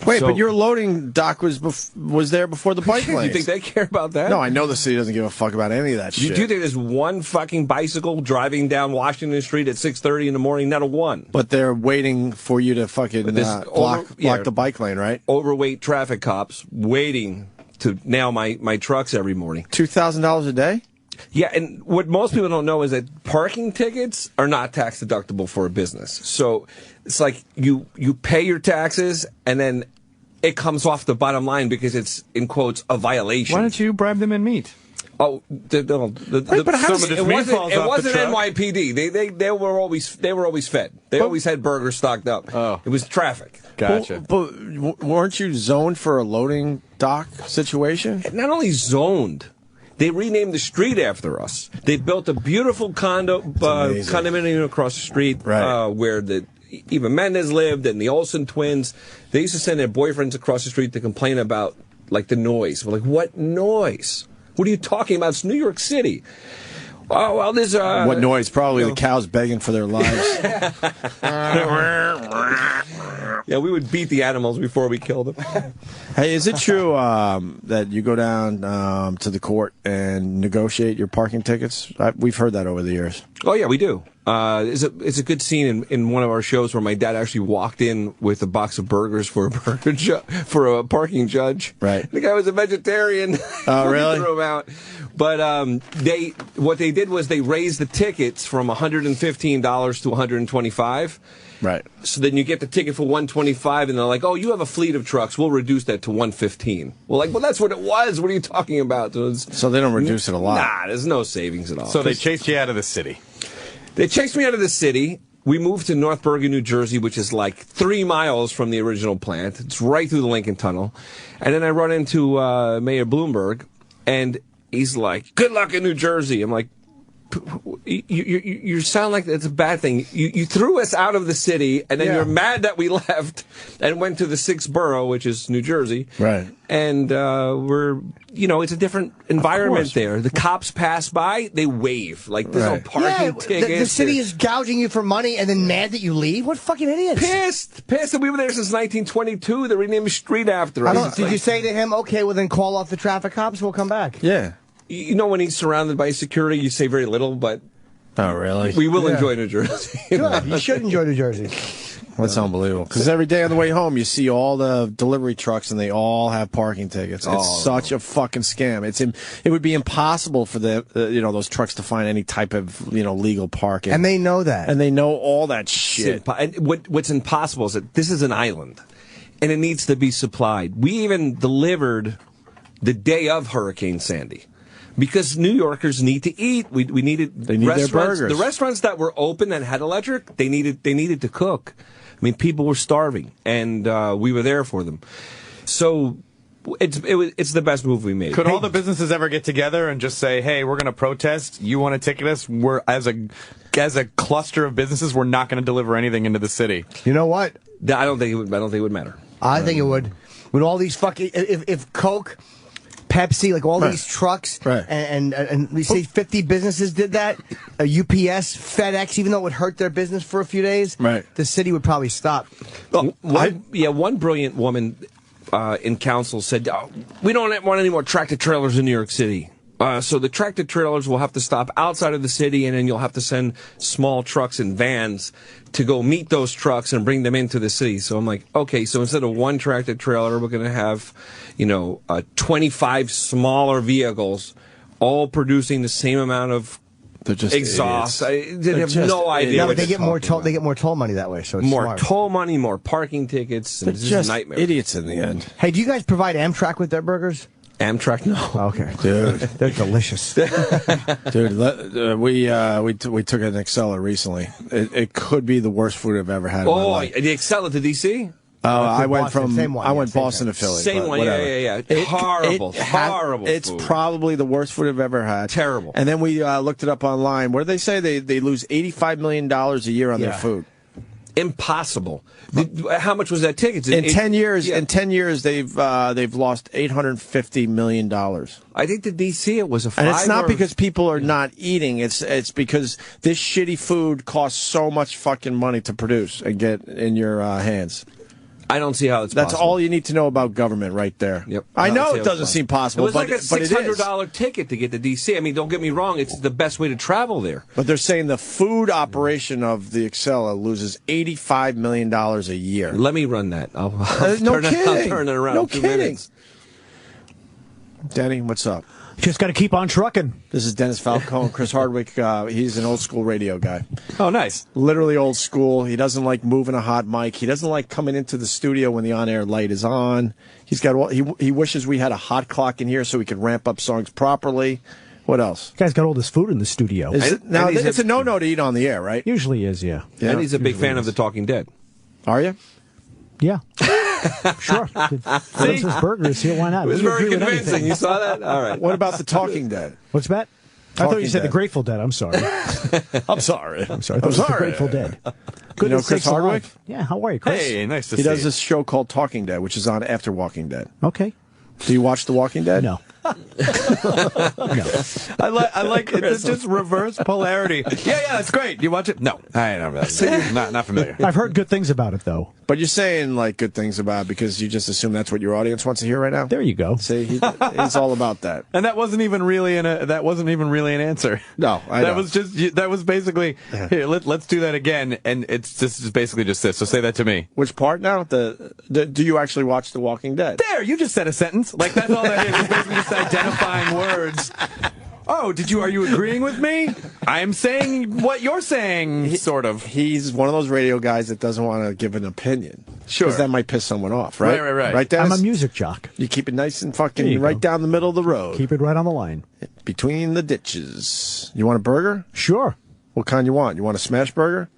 Wait, So- but your loading dock was there before the bike lanes. You think they care about that? No, I know the city doesn't give a fuck about any of that You shit. do think there's one fucking bicycle driving down Washington Street at 6:30 in the morning? Not a one. But they're waiting for you to fucking this block yeah. the bike lane, right? Overweight traffic cops waiting to nail my trucks every morning. $2,000 a day? Yeah, and what most people don't know is that parking tickets are not tax deductible for a business. So it's like you pay your taxes and then it comes off the bottom line because it's, in quotes, a violation. Why don't you bribe them in meat? Oh, But how does it wasn't NYPD. They were always fed. They always had burgers stocked up. Oh. It was traffic. Gotcha. But weren't you zoned for a loading dock situation? Not only zoned, they renamed the street after us. They built a beautiful condominium across the street Right. where the Eva Mendes lived and the Olsen twins. They used to send their boyfriends across the street to complain about like the noise. We're like, what noise? What are you talking about? It's New York City. Oh, well, there's What noise? Probably the cows begging for their lives. Yeah, we would beat the animals before we killed them. Hey, is it true that you go down to the court and negotiate your parking tickets? We've heard that over the years. Oh yeah, we do. It's a good scene in one of our shows where my dad actually walked in with a box of burgers for a parking judge. Right. The guy was a vegetarian. Oh, really? We threw him out. But what they did was they raised the tickets from $115 to $125. Right. So then you get the ticket for $125, and they're like, "Oh, you have a fleet of trucks. We'll reduce that to $115." Well, that's what it was. What are you talking about? So they don't reduce it a lot. Nah, there's no savings at all. So they chased you out of the city. They chased me out of the city. We moved to North Bergen, New Jersey, which is like 3 miles from the original plant. It's right through the Lincoln Tunnel. And then I run into Mayor Bloomberg, and he's like, "Good luck in New Jersey." I'm like, you sound like it's a bad thing. You threw us out of the city, and then you're mad that we left and went to the 6th borough, which is New Jersey. Right. And it's a different environment there. The cops pass by, they wave. Like, there's no parking tickets. The city is gouging you for money and then mad that you leave? What fucking idiots? Pissed that we were there since 1922. They renamed the street after us. Did you say to him, okay, well then call off the traffic cops, we'll come back? Yeah. You know, when he's surrounded by security, you say very little, but Oh, really? we will enjoy New Jersey. Good. You should enjoy New Jersey. That's unbelievable. Because every day on the way home, you see all the delivery trucks, and they all have parking tickets. It's such a fucking scam. It would be impossible for those trucks to find any type of legal parking. And they know that. And they know all that shit. And what's impossible is that this is an island, and it needs to be supplied. We even delivered the day of Hurricane Sandy. Because New Yorkers need to eat. We needed They need their burgers. The restaurants that were open that had electric, they needed to cook. I mean, people were starving, and we were there for them. So it's the best move we made. Could all the businesses ever get together and just say, "Hey, we're going to protest. You want to ticket us? We're as a cluster of businesses, we're not going to deliver anything into the city." You know what? I don't think it would matter. I think it would. With all these fucking, if Coke, Pepsi, like all these trucks, and we say 50 businesses did that, UPS, FedEx, even though it would hurt their business for a few days, the city would probably stop. Well, one brilliant woman in council said, we don't want any more tractor trailers in New York City. So the tractor trailers will have to stop outside of the city, and then you'll have to send small trucks and vans to go meet those trucks and bring them into the city. So I'm like, okay, so instead of one tractor trailer, we're going to have, 25 smaller vehicles all producing the same amount of exhaust. They have no idea. Yeah, but they get more toll money that way. So it's more smart. toll money, more parking tickets. And They're it's just a nightmare. idiots in the end. Hey, do you guys provide Amtrak with their burgers? Amtrak, no. Okay, Dude. they're delicious. Dude, we took an Excella recently. It could be the worst food I've ever had in my life. The Excella to D.C.? I went Boston, Boston to Philly. Same one, whatever. yeah. Horrible. It's food. probably the worst food I've ever had. Terrible. And then we looked it up online. What did they say? They lose $85 million a year on their food. Impossible. How much was that ticket? In 10 years, they've lost $850 million. I think the DC it was a 5. And it's not because people are not eating. It's because this shitty food costs so much fucking money to produce and get in your hands. I don't see how it's That's possible. all you need to know about government right there. Yep. I know it doesn't seem possible, it was like a but it is. $600 ticket to get to D.C. I mean, don't get me wrong. It's the best way to travel there. But they're saying the food operation of the Excella loses $85 million a year. Let me run that. I'll no kidding. I'll turn it around No in 2 kidding. minutes. Denny, what's up? Just got to keep on trucking. This is Dennis Falcone, Chris Hardwick. He's an old school radio guy. Oh, nice. Literally old school. He doesn't like moving a hot mic. He doesn't like coming into the studio when the on-air light is on. He's got. He wishes we had a hot clock in here so we could ramp up songs properly. What else? Guy's got all this food in the studio. Now it's a no-no to eat on the air, right? Usually is, yeah. And he's a big fan of The Talking Dead. Are you? Yeah. Sure. This burgers here. Why not? It was We very agree with convincing. anything. You saw that? All right. What about The Talking Dead? What's that? I thought you said Dead. The Grateful Dead. I'm sorry. I'm sorry. I'm sorry. I thought it was The Grateful Dead. You know Chris Hardwick? Yeah, how are you, Chris? Hey, nice to see He does you. this show called Talking Dead, which is on after Walking Dead. Okay. Do you watch The Walking Dead? No. No. I like it. It's just reverse polarity. Yeah, it's great. You watch it? No, I don't. Not familiar. I've heard good things about it, though. But you're saying like good things about it because you just assume that's what your audience wants to hear right now. There you go. See, he's all about that. And that wasn't even really an answer. No, that was basically here. Let's do that again. And it's just basically just this. So say that to me. Which part now? Do you actually watch The Walking Dead? There, you just said a sentence. Like that's all that is. It's basically just identifying words. Oh, are you agreeing with me? I am saying what you're saying, sort of. He's one of those radio guys that doesn't want to give an opinion. Sure. Because that might piss someone off, right? Right. Right, Dennis? I'm a music jock. You keep it nice and fucking right down the middle of the road. Keep it right on the line. Between the ditches. You want a burger? Sure. What kind you want? You want a smash burger?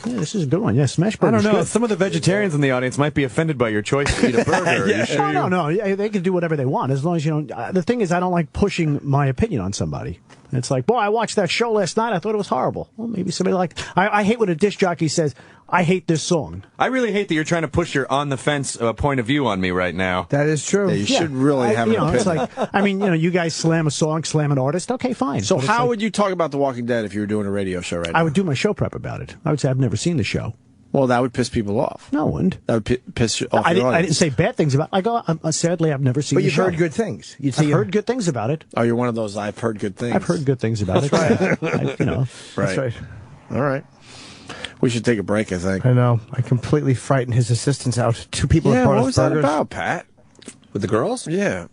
Yeah, this is a good one. Yeah, smash burger. I don't know. Good. Some of the vegetarians in the audience might be offended by your choice to eat a burger. Are you sure No. Yeah, they can do whatever they want as long as you don't. The thing is, I don't like pushing my opinion on somebody. It's like, boy, I watched that show last night. I thought it was horrible. Well, maybe somebody I hate when a disc jockey says, I hate this song. I really hate that you're trying to push your on-the-fence point of view on me right now. That is true. Yeah, you should really have an opinion. It's like, you guys slam a song, slam an artist. Okay, fine. So how would you talk about The Walking Dead if you were doing a radio show right now? I would do my show prep about it. I would say I've never seen the show. Well, that would piss people off. No, it wouldn't. That would piss off I your didn't audience. say bad things about it. I go, sadly, I've never seen But the you've show. heard good things. I've heard good things about it. Oh, you're one of those I've heard good things. I've heard good things about it. Right. Right. That's right. All right. We should take a break, I think. I know. I completely frightened his assistants out. 2 people Yeah, have brought what us was that burgers. about, Pat? With the girls? Yeah.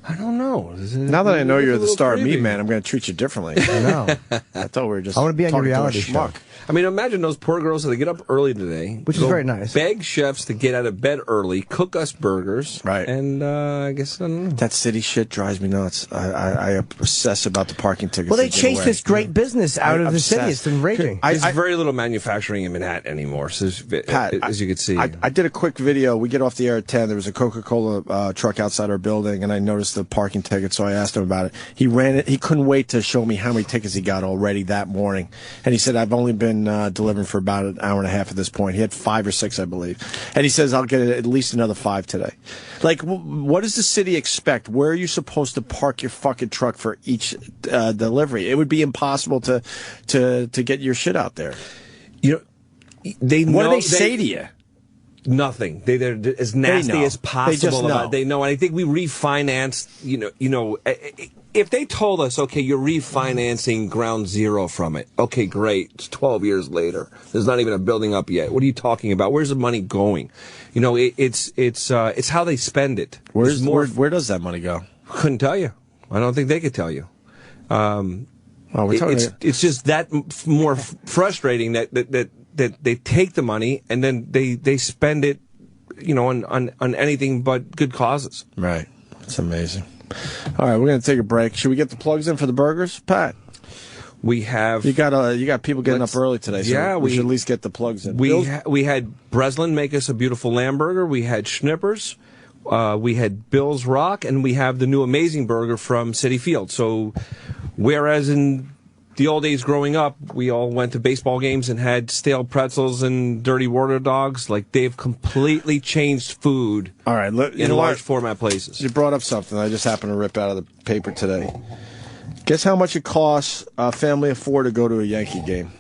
I don't know. Now that I know you're the star of Meat Man, I'm going to treat you differently. I know. I thought we were just I want to be on your talking to a reality show. schmuck. I mean, imagine those poor girls that get up early today. Which is very nice. Beg chefs to get out of bed early, cook us burgers. Right. And I guess, I don't know. That city shit drives me nuts. I obsess about the parking tickets. Well, they give chase away. this great business out of the city. obsessed. It's enraging. There's very little manufacturing in Manhattan anymore, so Pat, as you can see. I did a quick video. We get off the air at 10. There was a Coca-Cola truck outside our building, and I noticed the parking ticket, so I asked him about it. He ran it. He couldn't wait to show me how many tickets he got already that morning. And he said, I've only been delivering for about an hour and a half at this point. He had 5 or 6, I believe. And he says, I'll get at least another 5 today. Like, what does the city expect? Where are you supposed to park your fucking truck for each delivery? It would be impossible to get your shit out there. You know, What do they say to you? Nothing. They're as nasty as possible. They just know. They know, and I think we refinanced. If they told us, okay, you're refinancing ground zero from it. Okay, great. It's 12 years later. There's not even a building up yet. What are you talking about? Where's the money going? You know, it's how they spend it. Where does that money go? Couldn't tell you. I don't think they could tell you. It's just that more frustrating that they take the money and then they spend it, on anything but good causes. Right. It's amazing. All right, we're going to take a break. Should we get the plugs in for the burgers, Pat? We have. You got people getting up early today, so yeah, we should at least get the plugs in. We had Breslin make us a beautiful lamb burger. We had Schnippers. We had Bill's Rock, and we have the new amazing burger from City Field. So, whereas in the old days growing up, we all went to baseball games and had stale pretzels and dirty water dogs. Like, they've completely changed food. All right, in large format places. You brought up something I just happened to rip out of the paper today. Guess how much it costs a family of 4 to go to a Yankee game?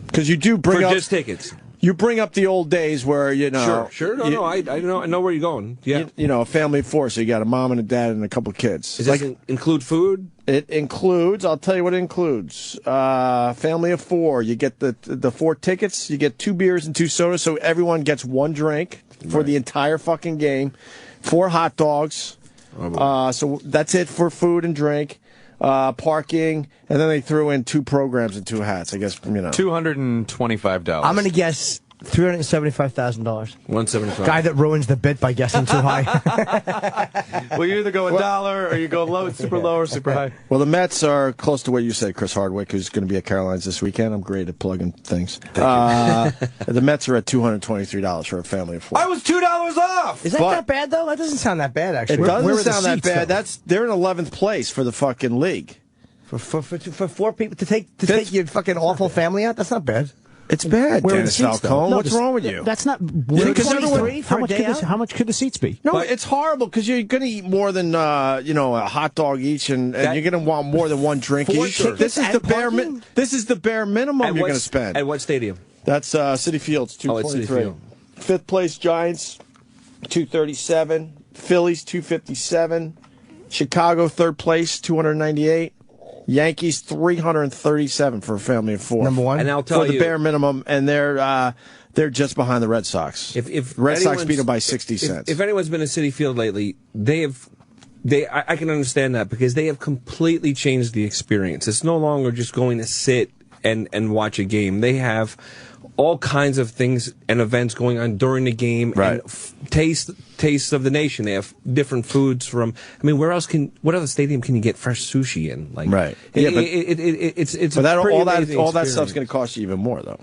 Because you do bring up just tickets. You bring up the old days where Sure. No, I know where you're going. Yeah. A family of 4, so you got a mom and a dad and a couple of kids. Does that include food? It includes. I'll tell you what it includes. Family of 4. You get the 4 tickets. You get 2 beers and 2 sodas, so everyone gets 1 drink for the entire fucking game. 4 hot dogs. So that's it for food and drink. Parking, and then they threw in 2 programs and 2 hats. I guess $225. I'm going to guess $375,000. 175. Guy that ruins the bit by guessing too high. Well, you either go a dollar or you go super low or super high. Well, the Mets are close to what you said, Chris Hardwick, who's going to be at Caroline's this weekend. I'm great at plugging things. The Mets are at $223 for a family of 4. I was $2 off. Is that bad though? That doesn't sound that bad actually. It doesn't Where were the sound that seats, bad. though? They're in 11th place for the fucking league. For 4 people to take your fucking awful family out. That's not bad. It's bad, Where are the Dennis seats, Falcone. though? What's wrong with you? That's not. Because everyone- How much could the seats be? No, it's horrible because you're going to eat more than a hot dog each, and you're going to want more than 1 drink each. This is the bare minimum you're going to spend. At what stadium? That's City Fields, 223. City Field. 5th place Giants, 237. Phillies, 257. Chicago, 3rd place, 298. Yankees, 337 for a family of 4. Number 1. And I'll tell for the you, bare minimum, and they're just behind the Red Sox. If Red Sox beat them by 60 cents. If anyone's been to City Field lately, I can understand that because they have completely changed the experience. It's no longer just going to sit and watch a game. They have all kinds of things and events going on during the game. Right. And tastes of the nation. They have different foods from. I mean, what other stadium can you get fresh sushi in? Like, right. It's but all that stuff's going to cost you even more, though.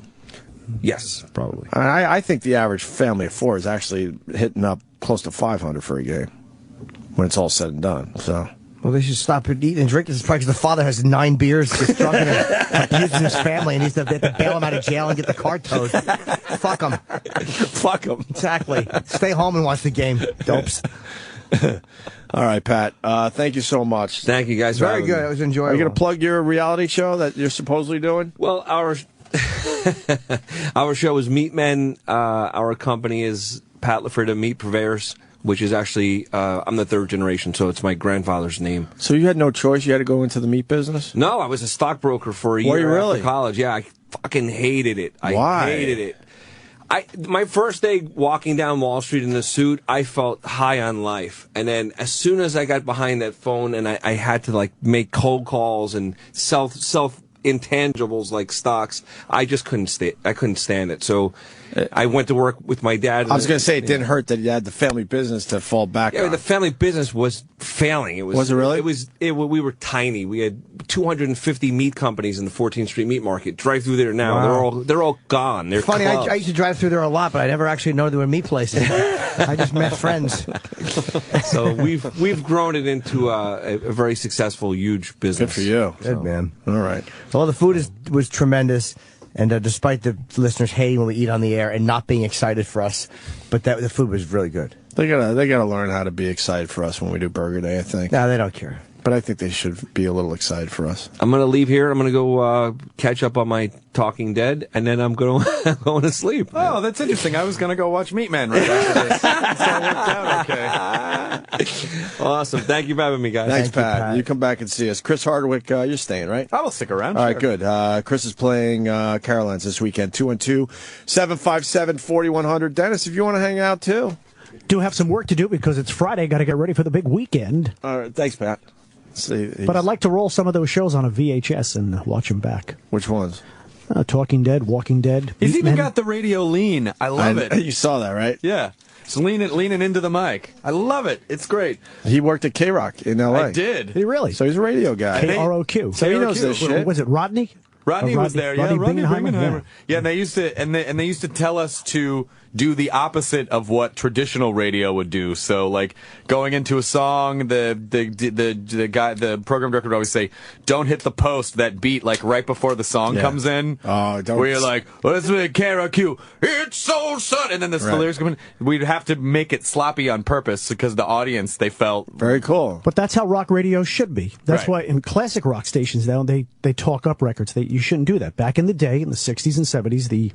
Yes, probably. I think the average family of 4 is actually hitting up close to 500 for a game when it's all said and done. So. Well, they should stop eating and drinking. It's probably because the father has 9 beers, just drunk and abusing his family, and they have to bail him out of jail and get the car towed. Fuck him. Fuck him. Exactly. Stay home and watch the game, dopes. All right, Pat. Thank you so much. Thank you guys. Very good. It was enjoyable. Are you going to plug your reality show that you're supposedly doing? Well, our show is Meat Men. Our company is Pat LaFrieda Meat Purveyors, which is actually, I'm the 3rd generation, so it's my grandfather's name. So you had no choice? You had to go into the meat business? No, I was a stockbroker for a year you really? after college. Yeah, I fucking hated it. Why? I hated it. My first day walking down Wall Street in a suit, I felt high on life. And then as soon as I got behind that phone and I had to like make cold calls and self intangibles like stocks, I just couldn't stand it. So I went to work with my dad. I was going to say it didn't hurt that you had the family business to fall back on. The family business was failing. Was it really? We were tiny. We had 250 meat companies in the 14th Street Meat Market. Drive through there now. Wow. They're all gone. They're funny. I used to drive through there a lot, but I never actually know there were meat places. I just met friends. So we've grown it into a very successful, huge business. Good for you. Good, man. All right. Well, the food was tremendous. And despite the listeners hating when we eat on the air and not being excited for us, but the food was really good. They gotta learn how to be excited for us when we do Burger Day, I think. No, they don't care. But I think they should be a little excited for us. I'm going to leave here. I'm going to go catch up on my Talking Dead, and then I'm going to sleep. Oh, that's interesting. I was going to go watch Meat Man right after this. So it worked out okay. Awesome. Thank you for having me, guys. Thanks, Pat. You come back and see us. Chris Hardwick, you're staying, right? I will stick around. All right, good. Chris is playing Caroline's this weekend, 212-757-4100. Dennis, if you want to hang out, too. Do have some work to do because it's Friday. Got to get ready for the big weekend. All right. Thanks, Pat. But I'd like to roll some of those shows on a VHS and watch them back. Which ones? Talking Dead, Walking Dead. He's even got the radio lean. I love it. You saw that, right? Yeah. It's leaning into the mic. I love it. It's great. He worked at K-Rock in L.A. I did. He really? So he's a radio guy. KROQ. So he knows this shit. Was it Rodney? Rodney was there. Rodney Bingenheimer. Yeah, and they used to tell us to do the opposite of what traditional radio would do. So, like going into a song, the program director would always say, "Don't hit the post, that beat like right before the song comes in." Oh, don't. Where you're like, "Well, this is KROQ. It's so sun," and then the lyrics come in. We'd have to make it sloppy on purpose because the audience, they felt very cool. But that's how rock radio should be. That's why in classic rock stations now they talk up records. You shouldn't do that. Back in the day, in the 60s and 70s, the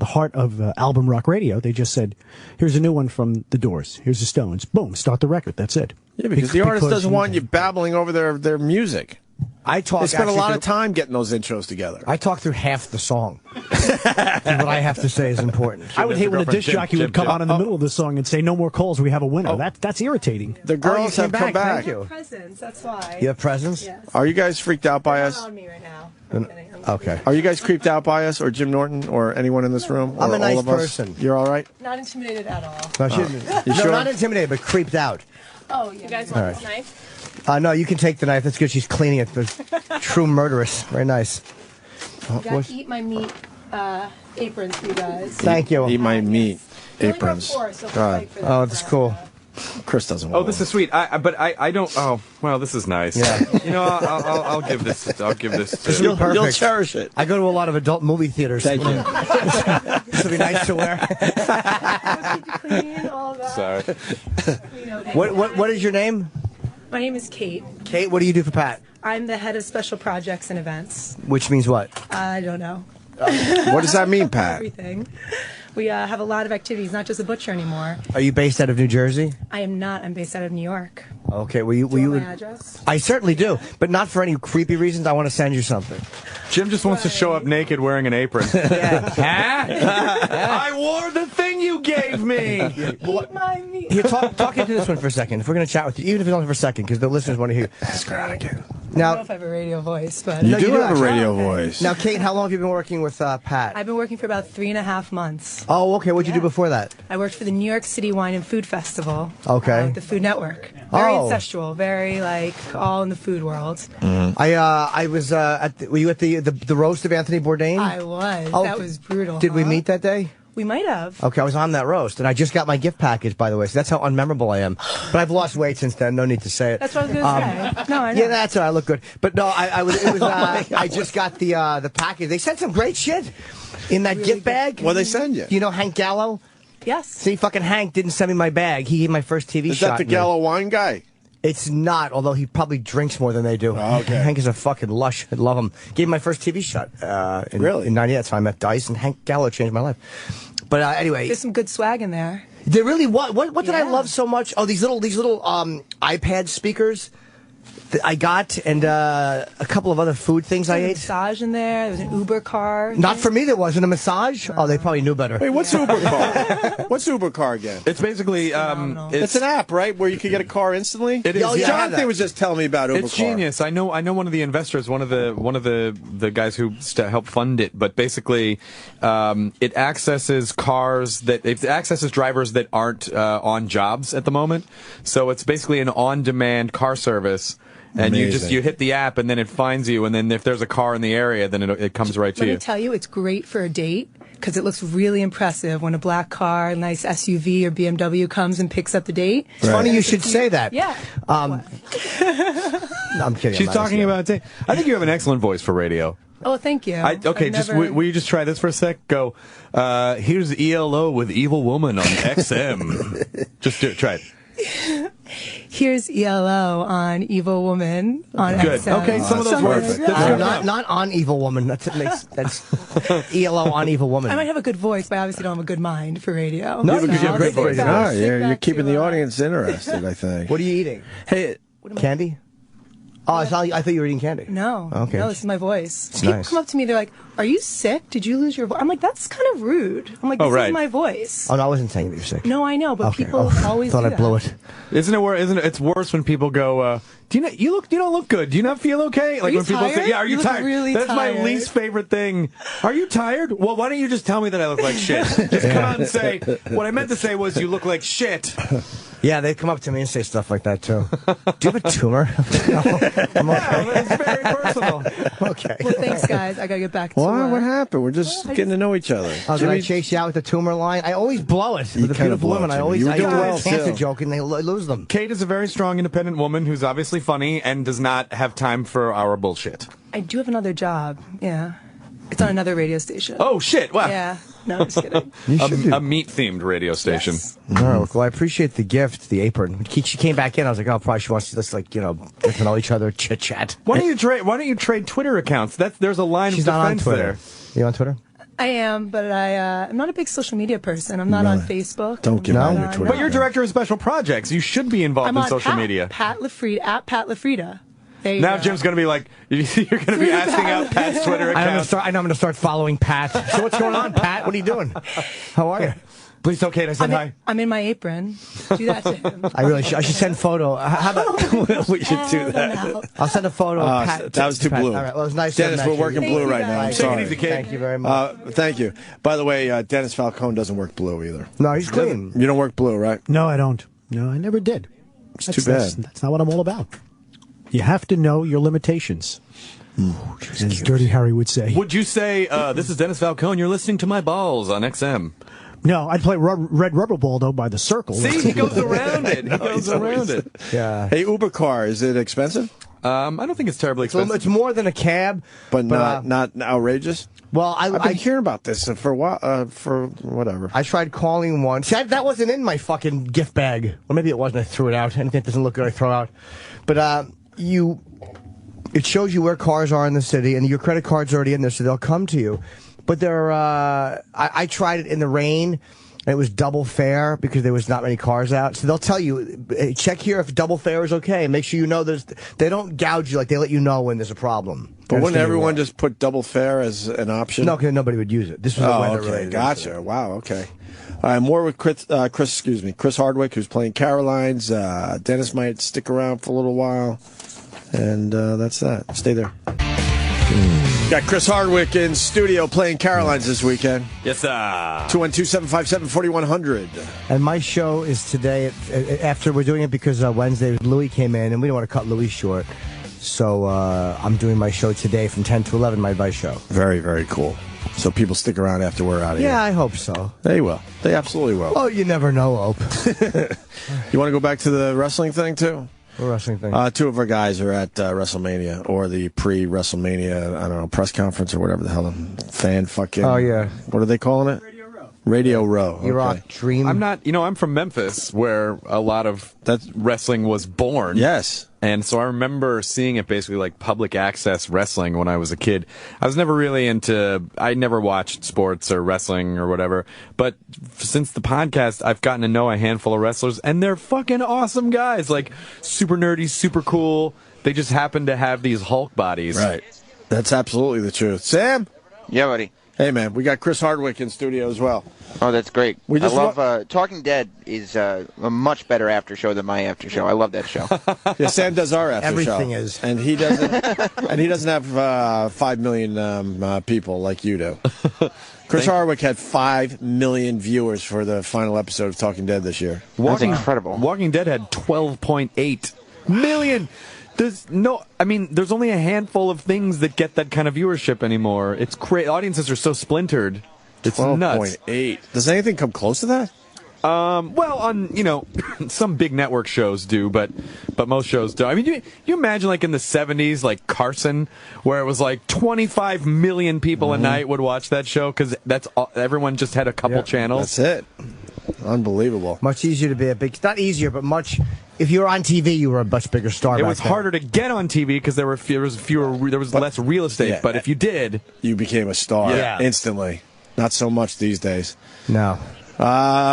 heart of album rock radio, they just said, here's a new one from the Doors, here's the Stones, boom, start the record, that's it. Yeah, because the artist doesn't want you babbling over their music. They spent a lot of time getting those intros together. I talk through half the song. What I have to say is important. I would hate when a disc jockey would come on in the middle of the song and say, "No more calls, we have a winner." That's irritating. The girls have come back. Thank you. Presents, that's why. You have presents? Yes. Are you guys freaked out by us? On me right now. Okay. Are you guys creeped out by us, or Jim Norton, or anyone in this room? I'm or a nice all of us? person. You're all right? Not intimidated at all. No, You sure? not intimidated, but creeped out. Oh, you guys want this knife? No, you can take the knife. That's good. She's cleaning it. True murderess. Very nice. I got Eat My Meat aprons for you guys. Thank you. Eat My Meat aprons. God. Oh, that's cool. Chris doesn't want. Oh, this is sweet. But I don't. Oh, well, this is nice. Yeah. You know, I'll give this. I'll give this. This will be perfect. You'll cherish it. I go to a lot of adult movie theaters. Thank you. This will be nice to wear. Clean, all that. Sorry. What is your name? My name is Kate. Kate, what do you do for Pat? I'm the head of special projects and events. Which means what? I don't know. What does that mean, Pat? Everything. We have a lot of activities, not just a butcher anymore. Are you based out of New Jersey? I am not. I'm based out of New York. Okay. Do you want my address? I certainly do, but not for any creepy reasons. I want to send you something. Jim just wants to show up naked wearing an apron. I wore the thing you gave me. Eat my meat. Here, talk into this one for a second. If we're going to chat with you, even if it's only for a second, because the listeners want to hear. I don't know Now, if I have a radio voice, but You do have a radio voice. now, Kate, how long have you been working with Pat? I've been working for about 3.5 months. Oh, okay. What'd you do before that? I worked for the New York City Wine and Food Festival. Okay. The Food Network. Very Oh. incestual, very like all in the food world. I was were you at the roast of Anthony Bourdain? I was. Oh, That was brutal. Did we huh? meet that day? We might have. Okay, I was on that roast, and I just got my gift package, by the way, so that's how unmemorable I am. But I've lost weight since then, no need to say it. That's what I was going to say. No, I know. Yeah, that's it, I look good. But no, I just got the package. They sent some great shit in that gift bag. What'd they send you? You know Hank Gallo? Yes. See, fucking Hank didn't send me my bag. He gave my first TV Is shot. that the Gallo wine guy? It's not, although he probably drinks more than they do. Oh, okay. Hank is a fucking lush. I love him. Gave me my first TV shot. Really? In 98, so I met Dice, and Hank Gallo changed my life. But anyway. There's some good swag in there. There really was. What did I love so much? Oh, these little iPad speakers I got, and a couple of other food things I There's a ate. massage in there. There was an Uber car. Not for me, there wasn't a massage. Oh, they probably knew better. Wait, what's Uber car? What's Uber car again? It's basically It's an app, right, where you can get a car instantly. It is. Oh, yeah, Jonathan was just telling me about Uber It's car. genius. I know one of the investors, one of the guys who helped fund it. But basically, it accesses drivers that aren't on jobs at the moment. So it's basically an on-demand car service. And Amazing. you hit the app, and then it finds you, and then if there's a car in the area, then it comes right to Let you. me tell you, it's great for a date because it looks really impressive when a black car, a nice SUV or BMW comes and picks up the date. It's funny you should say that. Yeah. No, I'm kidding. She's talking about it. I think you have an excellent voice for radio. Oh, thank you. Will you just try this for a sec? Go, here's ELO with Evil Woman on XM. Just do it. Try it. Here's ELO on Evil Woman on Good. XM. Okay, some of those words. Not on Evil Woman. That's ELO on Evil Woman. I might have a good voice, but I obviously don't have a good mind for radio. No, you have a great voice. Ah, you're keeping the audience interested, I think. What are you eating? Hey, Candy? Oh, I thought you were eating candy. No. Okay. No, this is my voice. It's People nice. come up to me, they're like, "Are you sick? Did you lose your voice?" I'm like, "That's kind of rude." I'm like, "This right. is my voice." Oh, no, I wasn't saying that you're sick. No, I know, but Okay. people always thought do I that. blew it. Isn't it? It's worse when people go, "Do you don't look good? Do you not feel okay?" Like you when people say, tired? "Yeah, are you, You look tired?" really That's my tired. least favorite thing. Are you tired? Well, why don't you just tell me that I look like shit? Just come out and say what I meant to say was you look like shit. Yeah, they come up to me and say stuff like that too. Do you have a tumor? No, I'm okay. It's very personal. Okay. Well, thanks, guys. I gotta get back to what happened? We're just getting to know each other. Oh, did I chase you out with the tumor line? I always blow it. You With the kinda beautiful blow it, women, I Jimmy. always You were I doing do well, a cancer too. joke and they lose them. Kate is a very strong, independent woman who's obviously funny and does not have time for our bullshit. I do have another job. Yeah. It's on another radio station. Oh shit! Wow. Yeah. No, I'm just kidding. You should do. A meat-themed radio station. Yes. Oh, well, I appreciate the gift, the apron. She came back in. I was like, oh, probably she wants to just get to know each other, chit chat. Why don't you trade Twitter accounts? There's a line She's of not on defense Twitter. there. You on Twitter? I am, but I'm not a big social media person. I'm not on Facebook. Don't give No? out your Twitter. But you're director of special projects. You should be involved I'm in on social media. Pat LaFrieda, at Pat LaFrieda. There you Now go. Jim's going to be like, you're going to be asking out Pat's Twitter account. I'm going to start following Pat. So what's going on, Pat? What are you doing? How are you? Please tell Kate I said hi. I'm in my apron. Do that to him. I should send photo. How about we should do that. I'll send a photo of Pat. That was too Pat. blue. All right, well, it was nice. Dennis, to we're have met working you. blue Thank right you, now. I'm guys. Take it sorry. easy, Kate. Thank you very much. Thank you. By the way, Dennis Falcone doesn't work blue either. No, he's clean. You don't work blue, right? No, I don't. No, I never did. It's too bad. That's not what I'm all about. You have to know your limitations. As Dirty Harry would say. Would you say, this is Dennis Falcone, you're listening to My Balls on XM? No, I'd play Red Rubber Ball, though, by the circle. See, he goes around it. He goes around it. Yeah. Hey, Uber car, is it expensive? I don't think it's terribly expensive. It's more than a cab, But not outrageous? Well, I've been hearing about this for a while, for whatever. I tried calling one. See, that wasn't in my fucking gift bag. Or maybe it wasn't. I threw it out. Anything that doesn't look good, I throw out. But it shows you where cars are in the city, and your credit card's already in there, so they'll come to you. But I tried it in the rain, and it was double fare because there was not many cars out. So they'll tell you, hey, check here if double fare is okay, and make sure you know they don't gouge you, like they let you know when there's a problem. But wouldn't everyone just put double fare as an option? No, because nobody would use it. This was a weather-related Gotcha. incident. Wow, okay. All right, more with Chris Hardwick, who's playing Caroline's. Dennis might stick around for a little while. And that's that. Stay there. Got Chris Hardwick in studio playing Caroline's this weekend. Yes, sir. 212-757-4100. And my show is today, after we're doing it because Wednesday Louis came in, and we don't want to cut Louis short. So I'm doing my show today from 10 to 11, my advice show. Very, very cool. So people stick around after we're out of here. Yeah, I hope so. They will. They absolutely will. Oh, you never know, Ope. You want to go back to the wrestling thing, too? What wrestling thing? Two of our guys are at WrestleMania, or the pre-WrestleMania, I don't know, press conference or whatever the hell. Fan fucking... Oh, yeah. What are they calling it? Radio Row. E-Rock Dream. I'm not, I'm from Memphis, where a lot of wrestling was born. Yes. And so I remember seeing it basically like public access wrestling when I was a kid. I was never really I never watched sports or wrestling or whatever. But since the podcast, I've gotten to know a handful of wrestlers, and they're fucking awesome guys. Like, super nerdy, super cool. They just happen to have these Hulk bodies. Right. That's absolutely the truth. Sam? Yeah, buddy. Hey, man, we got Chris Hardwick in studio as well. Oh, that's great. We just I love Talking Dead is a much better after show than my after show. I love that show. Yeah, Sam does our after Everything show. is. And he doesn't have 5 million people like you do. Chris Hardwick had 5 million viewers for the final episode of Talking Dead this year. That's incredible. Walking Dead had 12.8 million. There's only a handful of things that get that kind of viewership anymore. It's crazy. Audiences are so splintered. It's nuts. 12.8. Does anything come close to that? Well, on some big network shows do, but most shows don't. I mean, you imagine like in the 70s, like Carson, where it was like 25 million people a night would watch that show because everyone just had a couple channels. That's it. Unbelievable. Much easier to be a big. Not easier, but much. If you were on TV, you were a much bigger star. It was harder to get on TV because there was less real estate. Yeah, but if you did, you became a star instantly. Not so much these days. No.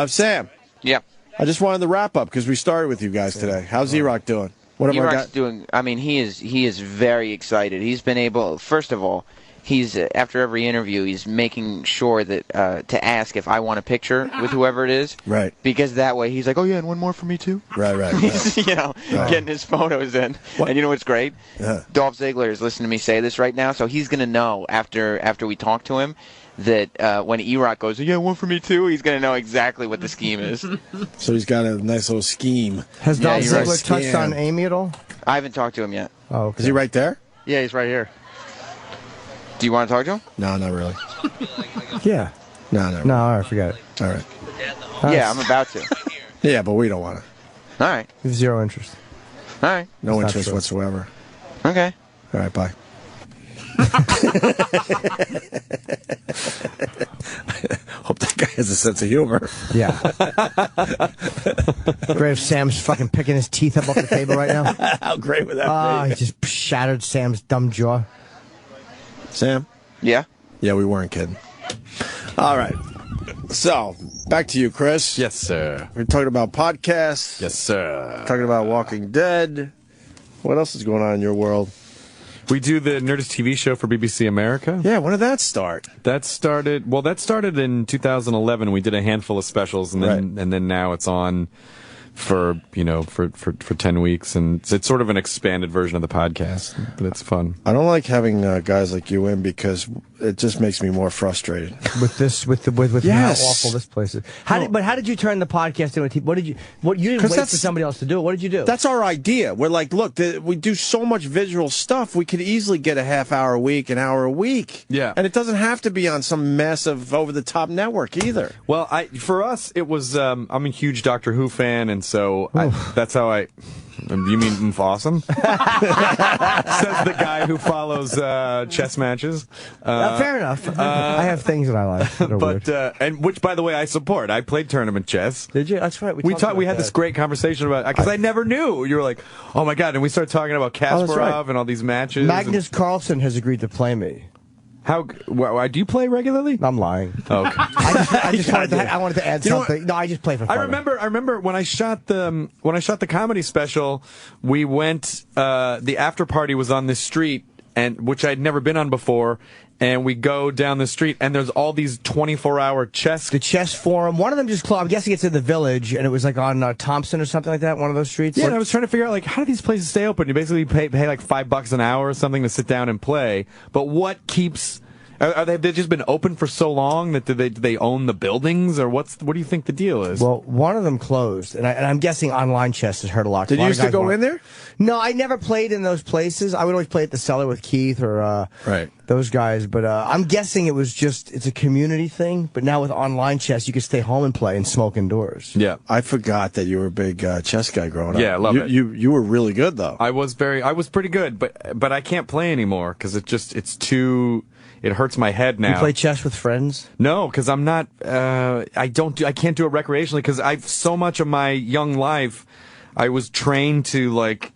Sam. Yeah. I just wanted to wrap up because we started with you guys today. How's E-Rock doing? E-Rock's doing. I mean, he is very excited. He's been able. First of all, he's after every interview, he's making sure that to ask if I want a picture with whoever it is. Right. Because that way he's like, oh yeah, and one more for me too. Right. He's getting his photos in. What? And you know what's great? Yeah. Dolph Ziggler is listening to me say this right now, so he's gonna know after we talk to him that when E-Rock goes, yeah, one for me too, he's going to know exactly what the scheme is. So he's got a nice little scheme. Has Dolph Ziggler touched on Amy at all? I haven't talked to him yet. Oh, okay. Is he right there? Yeah, he's right here. Do you want to talk to him? No, not really. Yeah. No. No, all right, forget it. All right. Yeah, I'm about to. Yeah, but we don't want to. All right. You have zero interest. All right. No interest whatsoever. Okay. All right, bye. Hope that guy has a sense of humor. Yeah. Great if Sam's fucking picking his teeth up off the table right now. How great would that be? He just shattered Sam's dumb jaw. Sam? Yeah? Yeah, we weren't kidding. All right. So, back to you, Chris. Yes, sir. We're talking about podcasts. Yes, sir. Talking about Walking Dead. What else is going on in your world? We do the Nerdist TV show for BBC America. Yeah, when did that start? That started in 2011. We did a handful of specials, and then now it's on for 10 weeks, and it's sort of an expanded version of the podcast, but it's fun. I don't like having guys like you in because it just makes me more frustrated with yes. how awful this place is. How did you turn the podcast into? You didn't wait for somebody else to do it. What did you do? That's our idea. We're like, look, we do so much visual stuff. We could easily get a half hour a week, an hour a week. Yeah, and it doesn't have to be on some massive over the top network either. Well, for us, it was. I'm a huge Doctor Who fan, and so that's how I. You mean awesome? Says the guy who follows chess matches. Fair enough. I have things that I like. That are but weird. and which, by the way, I support. I played tournament chess. Did you? That's right. We had this great conversation about because I never knew. You were like, oh my god, and we started talking about Kasparov and all all these matches. Magnus Carlsen has agreed to play me. How do you play regularly? I'm lying. Oh, okay. I wanted to add something. No, I just play for fun. I remember when I shot the comedy special, we went. The after party was on this street, and which I'd never been on before. And we go down the street, and there's all these 24-hour chess. The chess forum. One of them just closed. I'm guessing it's in the Village, and it was like on Thompson or something like that. One of those streets. Yeah, and I was trying to figure out like how do these places stay open? You basically pay like $5 an hour or something to sit down and play. But what keeps? Are they just been open for so long that do they own the buildings, or what do you think the deal is? Well, one of them closed, and I'm guessing online chess has hurt a lot. Did you used to go in there? No, I never played in those places. I would always play at the Cellar with Keith or those guys. But I'm guessing it's a community thing. But now with online chess, you can stay home and play and smoke indoors. Yeah, I forgot that you were a big chess guy growing up. Yeah, I love it. You were really good though. I was pretty good, but I can't play anymore because it's too. it hurts my head now. You play chess with friends? No, because I'm not. I can't do it recreationally because I've so much of my young life. I was trained to like,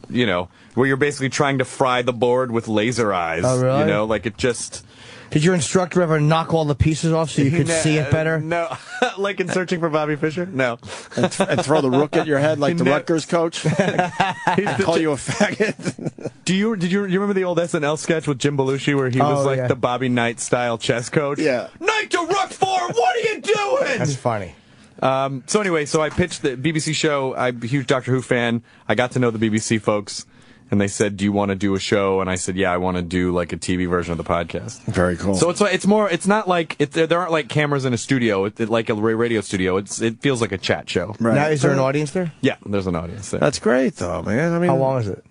where you're basically trying to fry the board with laser eyes. Oh, really? Like it just. Did your instructor ever knock all the pieces off so you could see it better? No, like in Searching for Bobby Fischer. No, and throw the rook at your head like the Rutgers coach. Call you a faggot. Did you remember the old SNL sketch with Jim Belushi where he was like the Bobby Knight style chess coach? Yeah. Knight to rook 4. What are you doing? That's funny. So anyway, I pitched the BBC show. I'm a huge Doctor Who fan. I got to know the BBC folks. And they said, "Do you want to do a show?" And I said, "Yeah, I want to do like a TV version of the podcast." Very cool. So it's more. It's not like there aren't like cameras in a studio. Like a radio studio. It feels like a chat show. Right. Now, is there an audience there? Yeah, there's an audience there. That's great, though, man. I mean, how long is it?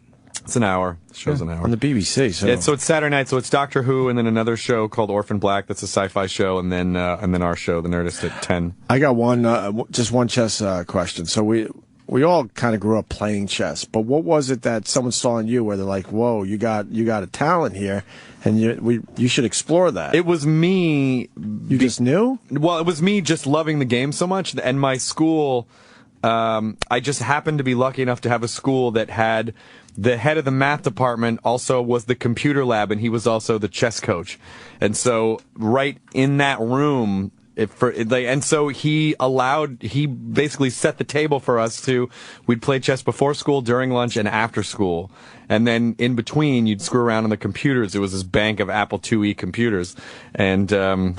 It's an hour. The show's an hour on the BBC. So it's Saturday night. So it's Doctor Who, and then another show called Orphan Black. That's a sci-fi show, and then our show, The Nerdist, at 10. I got just one chess question. So we all kind of grew up playing chess, but what was it that someone saw in you where they're like, "Whoa, you got a talent here, and you should explore that"? It was me. You just knew? Well, it was me just loving the game so much, and my school. I just happened to be lucky enough to have a school that had the head of the math department also was the computer lab, and he was also the chess coach, and so right in that room. And so he basically set the table for us we'd play chess before school, during lunch, and after school. And then in between, you'd screw around on the computers. It was this bank of Apple IIe computers. And, so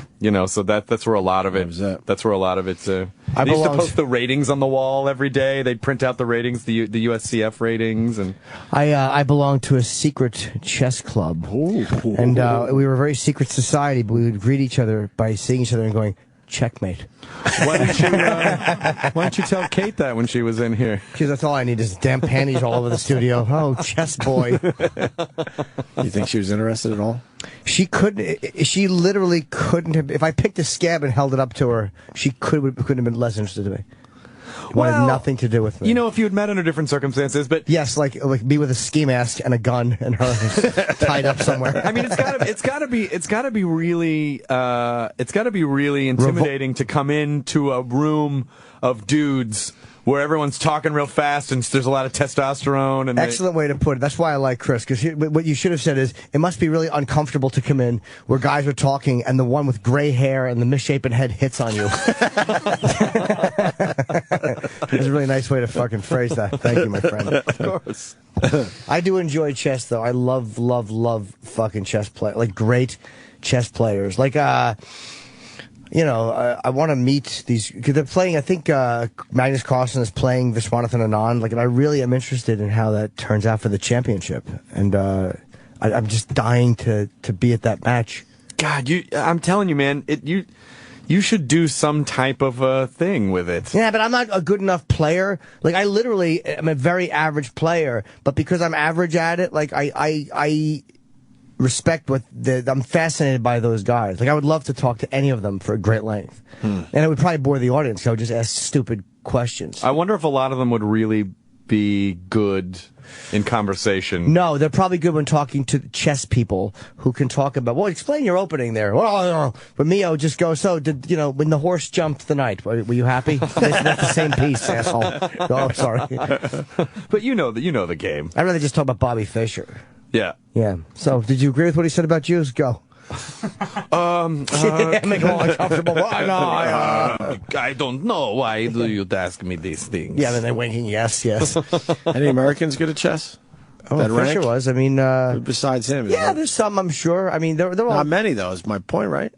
that's where a lot of it, that's where a lot of it, they used to post the ratings on the wall every day. They'd print out the ratings, the USCF ratings. And I belonged to a secret chess club. Ooh. And we were a very secret society, but we would greet each other by seeing each other and going, "Checkmate." Why don't you tell Kate that when she was in here? Because that's all I need is damn panties all over the studio. Oh, chess boy. You think she was interested at all? She couldn't. She literally couldn't have. If I picked a scab and held it up to her, she couldn't have been less interested in me. Wanted nothing to do with me. If you had met under different circumstances, but yes, like me with a ski mask and a gun and her tied up somewhere. I mean, it's gotta be really intimidating to come into a room of dudes where everyone's talking real fast and there's a lot of testosterone. And excellent way to put it. That's why I like Chris, because what you should have said is, it must be really uncomfortable to come in where guys are talking and the one with gray hair and the misshapen head hits on you. That's a really nice way to fucking phrase that. Thank you, my friend. Of course. I do enjoy chess, though. I love fucking chess play, like great chess players. Like, I want to meet these, because they're playing, I think Magnus Carlsen is playing Viswanathan Anand, and I really am interested in how that turns out for the championship. And I'm just dying to be at that match. God, I'm telling you, man, you should do some type of a thing with it. Yeah, but I'm not a good enough player. Like, I literally am a very average player, but because I'm average at it, like, I respect I'm fascinated by those guys. Like, I would love to talk to any of them for a great length. And it would probably bore the audience, so I would just ask stupid questions. I wonder if a lot of them would really be good in conversation. No, they're probably good when talking to chess people who can talk about, well, explain your opening there. Well, but me, I would just go, so, when the horse jumped the knight, were you happy? That's the same piece, asshole. Oh, sorry. But you know the game. I'd rather just talk about Bobby Fischer. Yeah. Yeah. So, did you agree with what he said about Jews? Go. Make him all uncomfortable. Why not? I don't know. Why do you ask me these things? Yeah, then they're winking. Yes. Any Americans good at chess? Oh, Fischer was. I mean, besides him, yeah, there's some, I'm sure. I mean, they're all not many though. Is my point, right?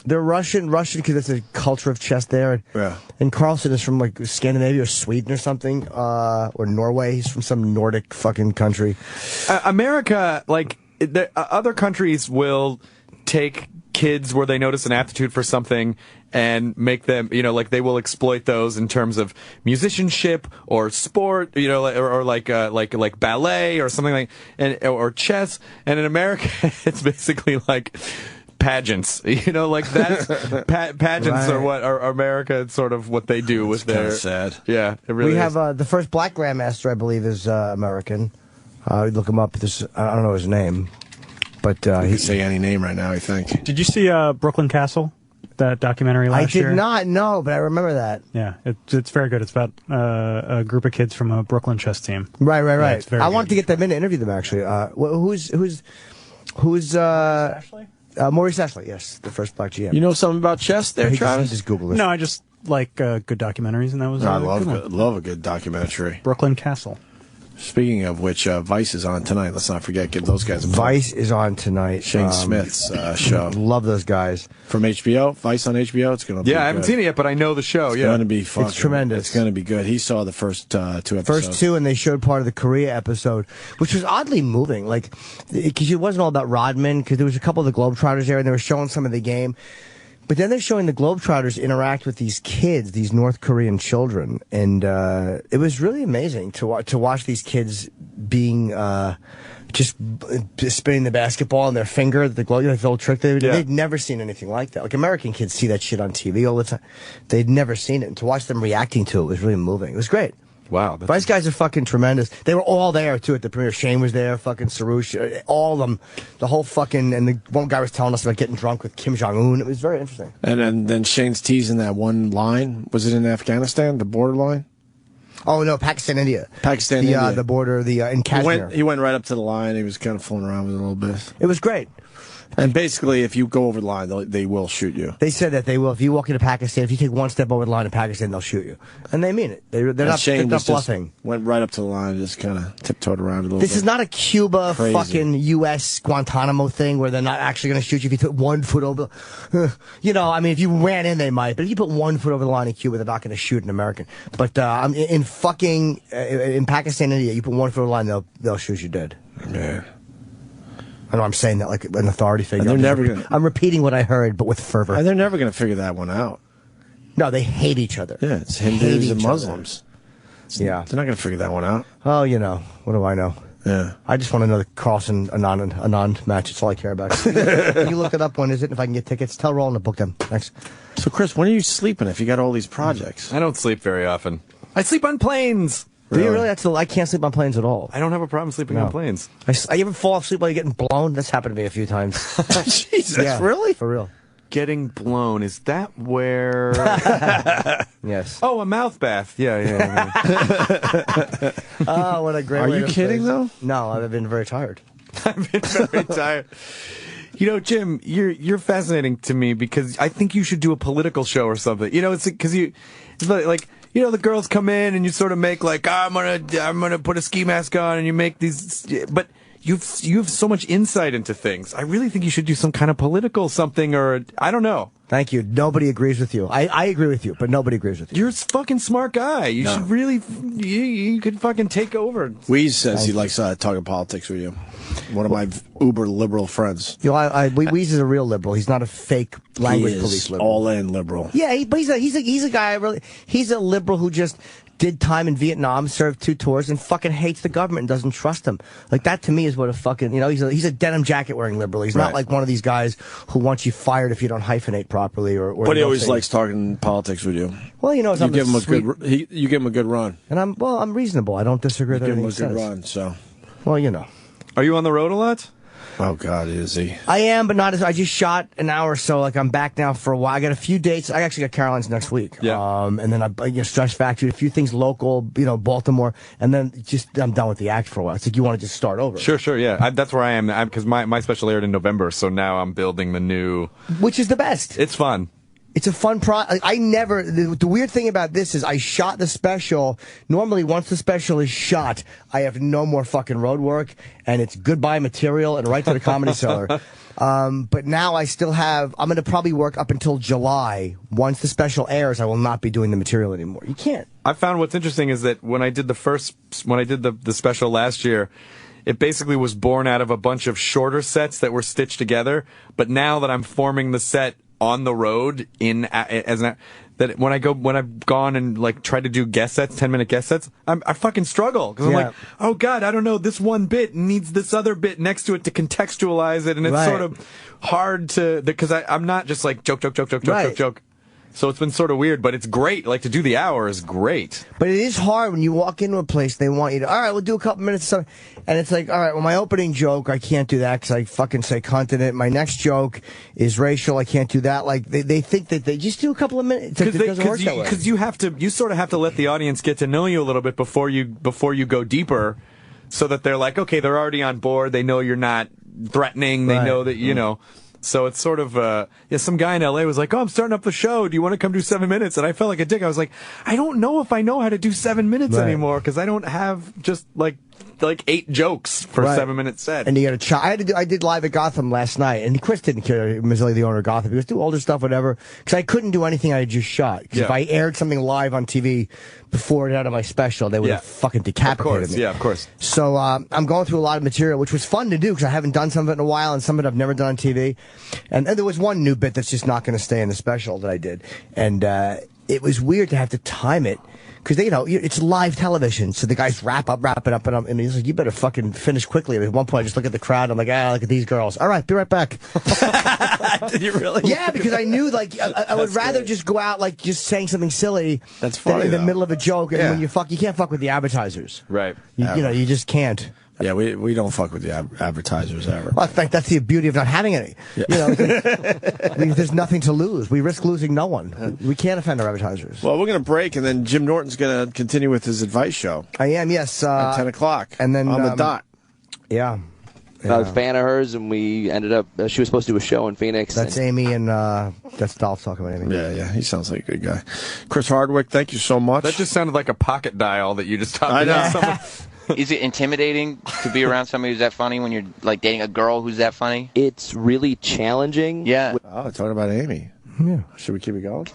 They're Russian because it's a culture of chess there. Yeah. And Carlsen is from like Scandinavia or Sweden or something, or Norway. He's from some Nordic fucking country. America, like other countries, will take kids where they notice an aptitude for something and make them, like they will exploit those in terms of musicianship or sport, or like ballet or something like, or chess. And in America, it's basically like pageants, like that's pageants Right. are what are America. It's sort of what they do with their. Sad. Yeah, it really. We is. have the first black grandmaster, I believe, is American. Look him up. I don't know his name, But he can say any name right now, I think. Did you see Brooklyn Castle? That documentary last year? I did not know, but I remember that. Yeah, it's very good. It's about a group of kids from a Brooklyn chess team. Right. Yeah, it's very I good. wanted to get them in to interview them, actually. Who's Ashley? Maurice Ashley, yes, the first black GM. You know something about chess there, Travis? Just Google it. No, I just like good documentaries, and that was I good. love a good documentary. Brooklyn Castle. Speaking of which, Vice is on tonight. Let's not forget, give those guys a plug. Vice is on tonight. Shane Smith's show. Love those guys. From HBO, Vice on HBO. It's going to be I haven't seen it yet, but I know the show. It's going to be fun. It's tremendous. It's going to be good. He saw the first 2 episodes. First 2, and they showed part of the Korea episode, which was oddly moving. Like, because it wasn't all about Rodman, because there was a couple of the Globetrotters there, and they were showing some of the game. But then they're showing the Globetrotters interact with these kids, these North Korean children, and it was really amazing to watch these kids being just spinning the basketball on their finger, the old trick they would do. They'd never seen anything like that. Like American kids see that shit on TV all the time. They'd never seen it, and to watch them reacting to it was really moving. It was great. Wow. Vice guys are fucking tremendous. They were all there, too, at the premiere. Shane was there, fucking Sarouche, all of them. The whole fucking, and the one guy was telling us about getting drunk with Kim Jong-un. It was very interesting. And then Shane's teasing that one line. Was it in Afghanistan, the border line? Oh, no, Pakistan, India. India. The border, in Kashmir. He went right up to the line. He was kind of fooling around with it a little bit. It was great. And basically, if you go over the line, they will shoot you. They said that they will. If you walk into Pakistan, if you take one step over the line in Pakistan, they'll shoot you. And they mean it. They're not bluffing. Went right up to the line and just kind of tiptoed around a little bit. This is not a Cuba Crazy. fucking U.S. Guantanamo thing where they're not actually going to shoot you if you took 1 foot over. If you ran in, they might. But if you put 1 foot over the line in Cuba, they're not going to shoot an American. But in Pakistan, India, you put 1 foot over the line, they'll shoot you dead. Man. I know I'm saying that like an authority figure. I'm repeating what I heard, but with fervor. And they're never going to figure that one out. No, they hate each other. Yeah, it's Hindus and Muslims. Yeah. They're not going to figure that one out. Oh, what do I know? Yeah. I just want to know the Carlson Anand match. That's all I care about. Can you look it up? When is it? If I can get tickets, tell Roland to book them. Thanks. So, Chris, when are you sleeping if you got all these projects? I don't sleep very often. I sleep on planes. Do you really? I can't sleep on planes at all. I don't have a problem sleeping on planes. You ever fall asleep while you're getting blown? That's happened to me a few times. Jesus, really? For real. Getting blown, is that where... Yes. Oh, a mouth bath. Yeah. Oh, what a great Are way you to kidding, face. though? No, I've been very tired. I've been very tired. Jim, you're fascinating to me because I think you should do a political show or something. It's because the girls come in and you sort of make like, I'm gonna put a ski mask on, and you make these, but you have so much insight into things. I really think you should do some kind of political something, or I don't know. Thank you. Nobody agrees with you. I agree with you, but nobody agrees with you. You're a fucking smart guy. You should really, you could fucking take over. Wheeze says he likes talking politics with you. One of my uber liberal friends. Wheeze is a real liberal. He's not a fake language police liberal. All in liberal. Yeah, but he's a guy. He's a liberal who just did time in Vietnam, served 2 tours, and fucking hates the government and doesn't trust them. Like that to me is what a fucking he's a denim jacket wearing liberal. He's not like one of these guys who wants you fired if you don't hyphenate properly or. But he always likes talking politics with you. Well, you give him you give him a good run. And I'm reasonable. I don't disagree with everything he says. Give him a good run. So. Well, Are you on the road a lot? Oh, God, is he? I am, but not as... I just shot an hour, so like I'm back now for a while. I got a few dates. I actually got Caroline's next week. Yeah. And then I Stress Factory, a few things local, Baltimore, and then I'm done with the act for a while. It's like you want to just start over. Sure, yeah. That's where I am, because my special aired in November, so now I'm building the new... Which is the best. It's fun. It's a fun the weird thing about this is I shot the special. Normally, once the special is shot, I have no more fucking road work, and it's goodbye material and right to the Comedy Cellar. But now I still have, I'm going to probably work up until July. Once the special airs, I will not be doing the material anymore. You can't. I found what's interesting is that when I did the special last year, it basically was born out of a bunch of shorter sets that were stitched together. But now that I'm forming the set on the road that when I've gone and like tried to do guest sets, 10-minute guest sets, I fucking struggle because I'm like, oh God, I don't know, this one bit needs this other bit next to it to contextualize it, and it's sort of hard to because I'm not just like joke. So it's been sort of weird, but it's great. Like, to do the hour is great. But it is hard when you walk into a place, they want you to, all right, we'll do a couple minutes of something. And it's like, all right, well, my opening joke, I can't do that because I fucking say cunt in it. My next joke is racial. I can't do that. Like, they think that they just do a couple of minutes. Because you sort of have to let the audience get to know you a little bit before you go deeper, so that they're like, okay, they're already on board. They know you're not threatening. They know that, you know. So it's sort of, some guy in L.A. was like, oh, I'm starting up the show. Do you want to come do 7 minutes? And I felt like a dick. I was like, I don't know if I know how to do 7 minutes anymore, because I don't have just like 8 jokes for a 7 minute set. And you got to I did live at Gotham last night, and Chris didn't care, Mazzilli, the owner of Gotham. He goes, do older stuff, whatever, because I couldn't do anything I had just shot. Because if I aired something live on TV before it out of my special, they would have fucking decapitated me. Yeah, of course. So I'm going through a lot of material, which was fun to do, because I haven't done some of it in a while, and some of it I've never done on TV. And there was one new bit that's just not going to stay in the special that I did. And it was weird to have to time it. Because, it's live television, so the guys wrap it up, and he's like, you better fucking finish quickly. And at one point, I just look at the crowd, I'm like, look at these girls. All right, be right back. Did you really? Yeah, because I knew, I would rather just go out, just saying something silly. That's funny, in the middle of a joke, and when you can't fuck with the advertisers. Right. You just can't. Yeah, we don't fuck with the advertisers ever. Well, I think that's the beauty of not having any. Yeah. There's nothing to lose. We risk losing no one. We can't offend our advertisers. Well, we're going to break, and then Jim Norton's going to continue with his advice show. I am, yes. At 10 o'clock. And then, on the dot. Yeah. I was a fan of hers, and we ended up, she was supposed to do a show in Phoenix. That's Amy, and that's Dolph talking about Amy. Yeah, he sounds like a good guy. Chris Hardwick, thank you so much. That just sounded like a pocket dial that you just talked about. Is it intimidating to be around somebody who's that funny when you're dating a girl who's that funny? It's really challenging. Yeah. Oh, talking about Amy. Yeah. Should we keep it going?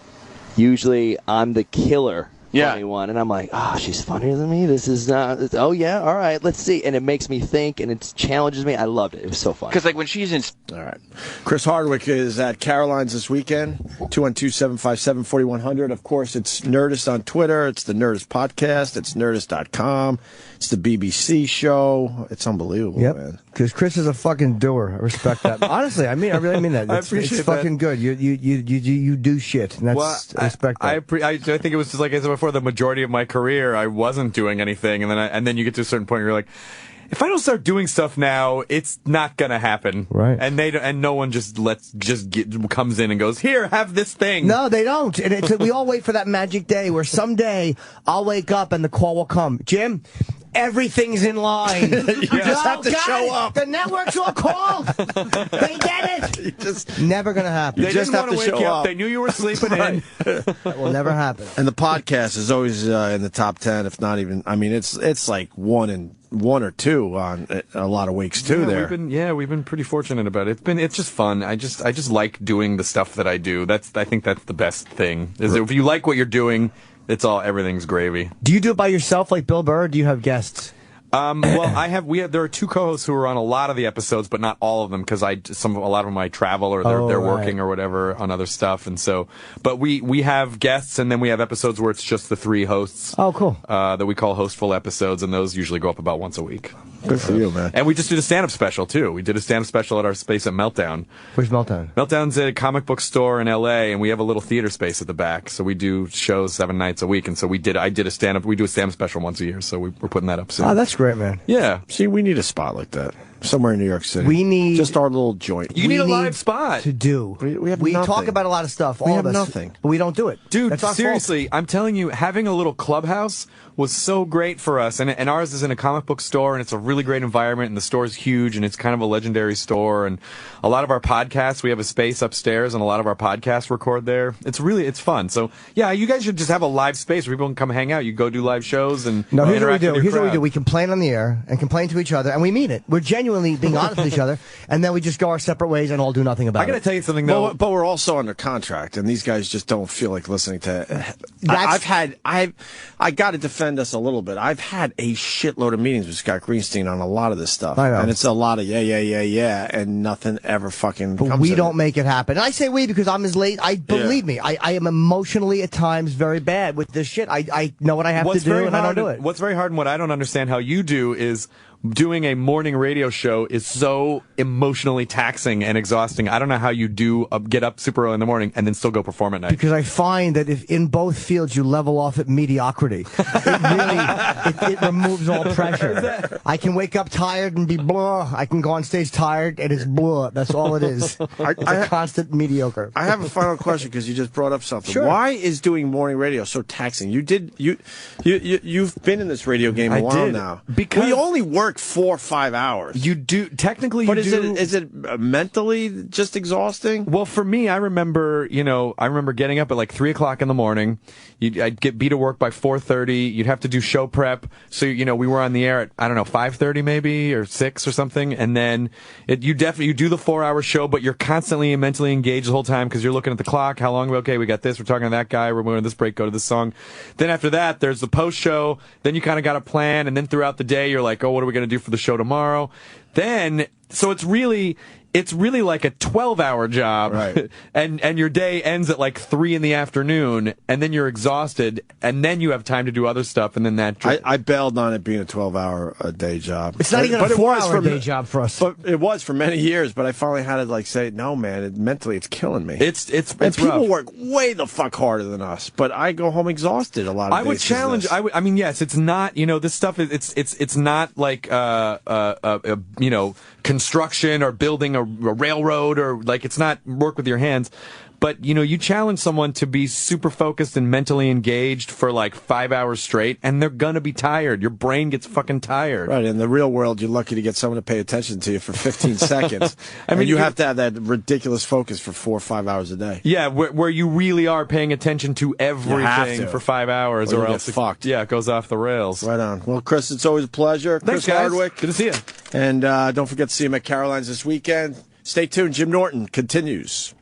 Usually I'm the killer. Funny one, and I'm like, she's funnier than me. This is not. Oh yeah, all right, let's see. And it makes me think, and it challenges me. I loved it. It was so fun. Because when she's in. All right, Chris Hardwick is at Caroline's this weekend. 212-757-4100. Of course, it's Nerdist on Twitter. It's the Nerdist podcast. It's Nerdist.com. It's the BBC show. It's unbelievable, man. Because Chris is a fucking doer. I respect that. Honestly, I really mean that. I appreciate it's fucking good. You do shit, and that's I respect that. I think it was just like I said before. The majority of my career, I wasn't doing anything, and then you get to a certain point where you're like, if I don't start doing stuff now, it's not gonna happen. Right. And no one just comes in and goes, here, have this thing. No, they don't. And we all wait for that magic day where someday I'll wake up and the call will come. Jim, everything's in line. You just have to show up. The network's all called. They get it. Never going to happen. They just have to wake you up. They knew you were sleeping in. That will never happen. And the podcast is always in the top 10, if not even. I mean, it's like one or two on a lot of weeks too. We've been pretty fortunate about it. It's just fun. I just like doing the stuff that I do. I think that's the best thing. If you like what you're doing, everyth's gravy. Do you do it by yourself like Bill Burr, or do you have guests? Well, there are 2 co-hosts who are on a lot of the episodes, but not all of them, because a lot of them I travel, or they're working or whatever on other stuff, and so. But we have guests, and then we have episodes where it's just the 3 hosts. Oh, cool. That we call hostful episodes, and those usually go up about once a week. Good for you, man. And we just did a stand-up special too. We did a stand-up special at our space at Meltdown. Where's Meltdown? Meltdown's a comic book store in L.A., and we have a little theater space at the back. So we do shows 7 nights a week, and so I did a stand-up. We do a stand-up special once a year, so we're putting that up soon. Oh, that's great, man. Yeah. See, we need a spot like that somewhere in New York City. We need just our little joint. You need a live spot to do. We talk about a lot of stuff. We have of us, nothing, but we don't do it. Dude, that's seriously, I'm telling you, having a little clubhouse was so great for us, and ours is in a comic book store, and it's a really great environment, and the store's huge, and it's kind of a legendary store, and a lot of our podcasts, we have a space upstairs, and a lot of our podcasts record there. It's fun. So yeah, you guys should just have a live space where people can come hang out. You go do live shows and here's what we interact do. with your Here's what we crowd. do. We complain on the air and complain to each other, and we mean it. We're genuinely being honest with each other, and then we just go our separate ways and all do nothing about it. I gotta tell you something though. But we're also under contract, and these guys just don't feel like listening to. I got to defend us a little bit. I've had a shitload of meetings with Scott Greenstein on a lot of this stuff, I know. And it's a lot of yeah, and nothing ever fucking. But comes we of don't it. make it happen. And I say we because I'm as late. Believe me, I am emotionally at times very bad with this shit. I know what I have to do, and I don't do it. What's very hard and what I don't understand how you do is doing a morning radio show is so emotionally taxing and exhausting. I don't know how you do get up super early in the morning and then still go perform at night. Because I find that if in both fields you level off at mediocrity, it really it removes all pressure. I can wake up tired and be blah. I can go on stage tired and it's blah. That's all it is. It's a constant mediocre. I have a final question because you just brought up something. Sure. Why is doing morning radio so taxing? You've been in this radio game a while now. Because we only work 4 or 5 hours. You do technically, but you is it mentally just exhausting? Well, for me, I remember getting up at like 3 o'clock in the morning. I'd be to work by 4:30. You'd have to do show prep. So we were on the air at 5:30 maybe or 6 or something, and then you do the 4-hour show, but you're constantly mentally engaged the whole time because you're looking at the clock. How long? Okay, we got this. We're talking to that guy. We're going to this break. Go to this song. Then after that, there's the post show. Then you kind of got a plan, and then throughout the day, you're like, oh, what are we going to do for the show tomorrow? Then, so it's really like a 12-hour job, right? and your day ends at like 3 in the afternoon, and then you're exhausted, and then you have time to do other stuff, and then that. I bailed on it being a 12-hour a day job. It's not even a 4-hour day job for us. But it was for many years. But I finally had to say, no, man. Mentally, it's killing me. It's people rough. work way the fuck harder than us, but I go home exhausted a lot of days. I would challenge. I mean, yes, it's not. This stuff is. It's not like construction or building a railroad or it's not work with your hands. But, you challenge someone to be super focused and mentally engaged for 5 hours straight, and they're going to be tired. Your brain gets fucking tired. Right. In the real world, you're lucky to get someone to pay attention to you for 15 seconds. I mean, you have to have that ridiculous focus for 4 or 5 hours a day. Yeah, where you really are paying attention to everything for 5 hours, or else fucked. It goes off the rails. Right on. Well, Chris, it's always a pleasure. Thanks, Chris guys. Hardwick. Good to see you. And don't forget to see him at Caroline's this weekend. Stay tuned. Jim Norton continues.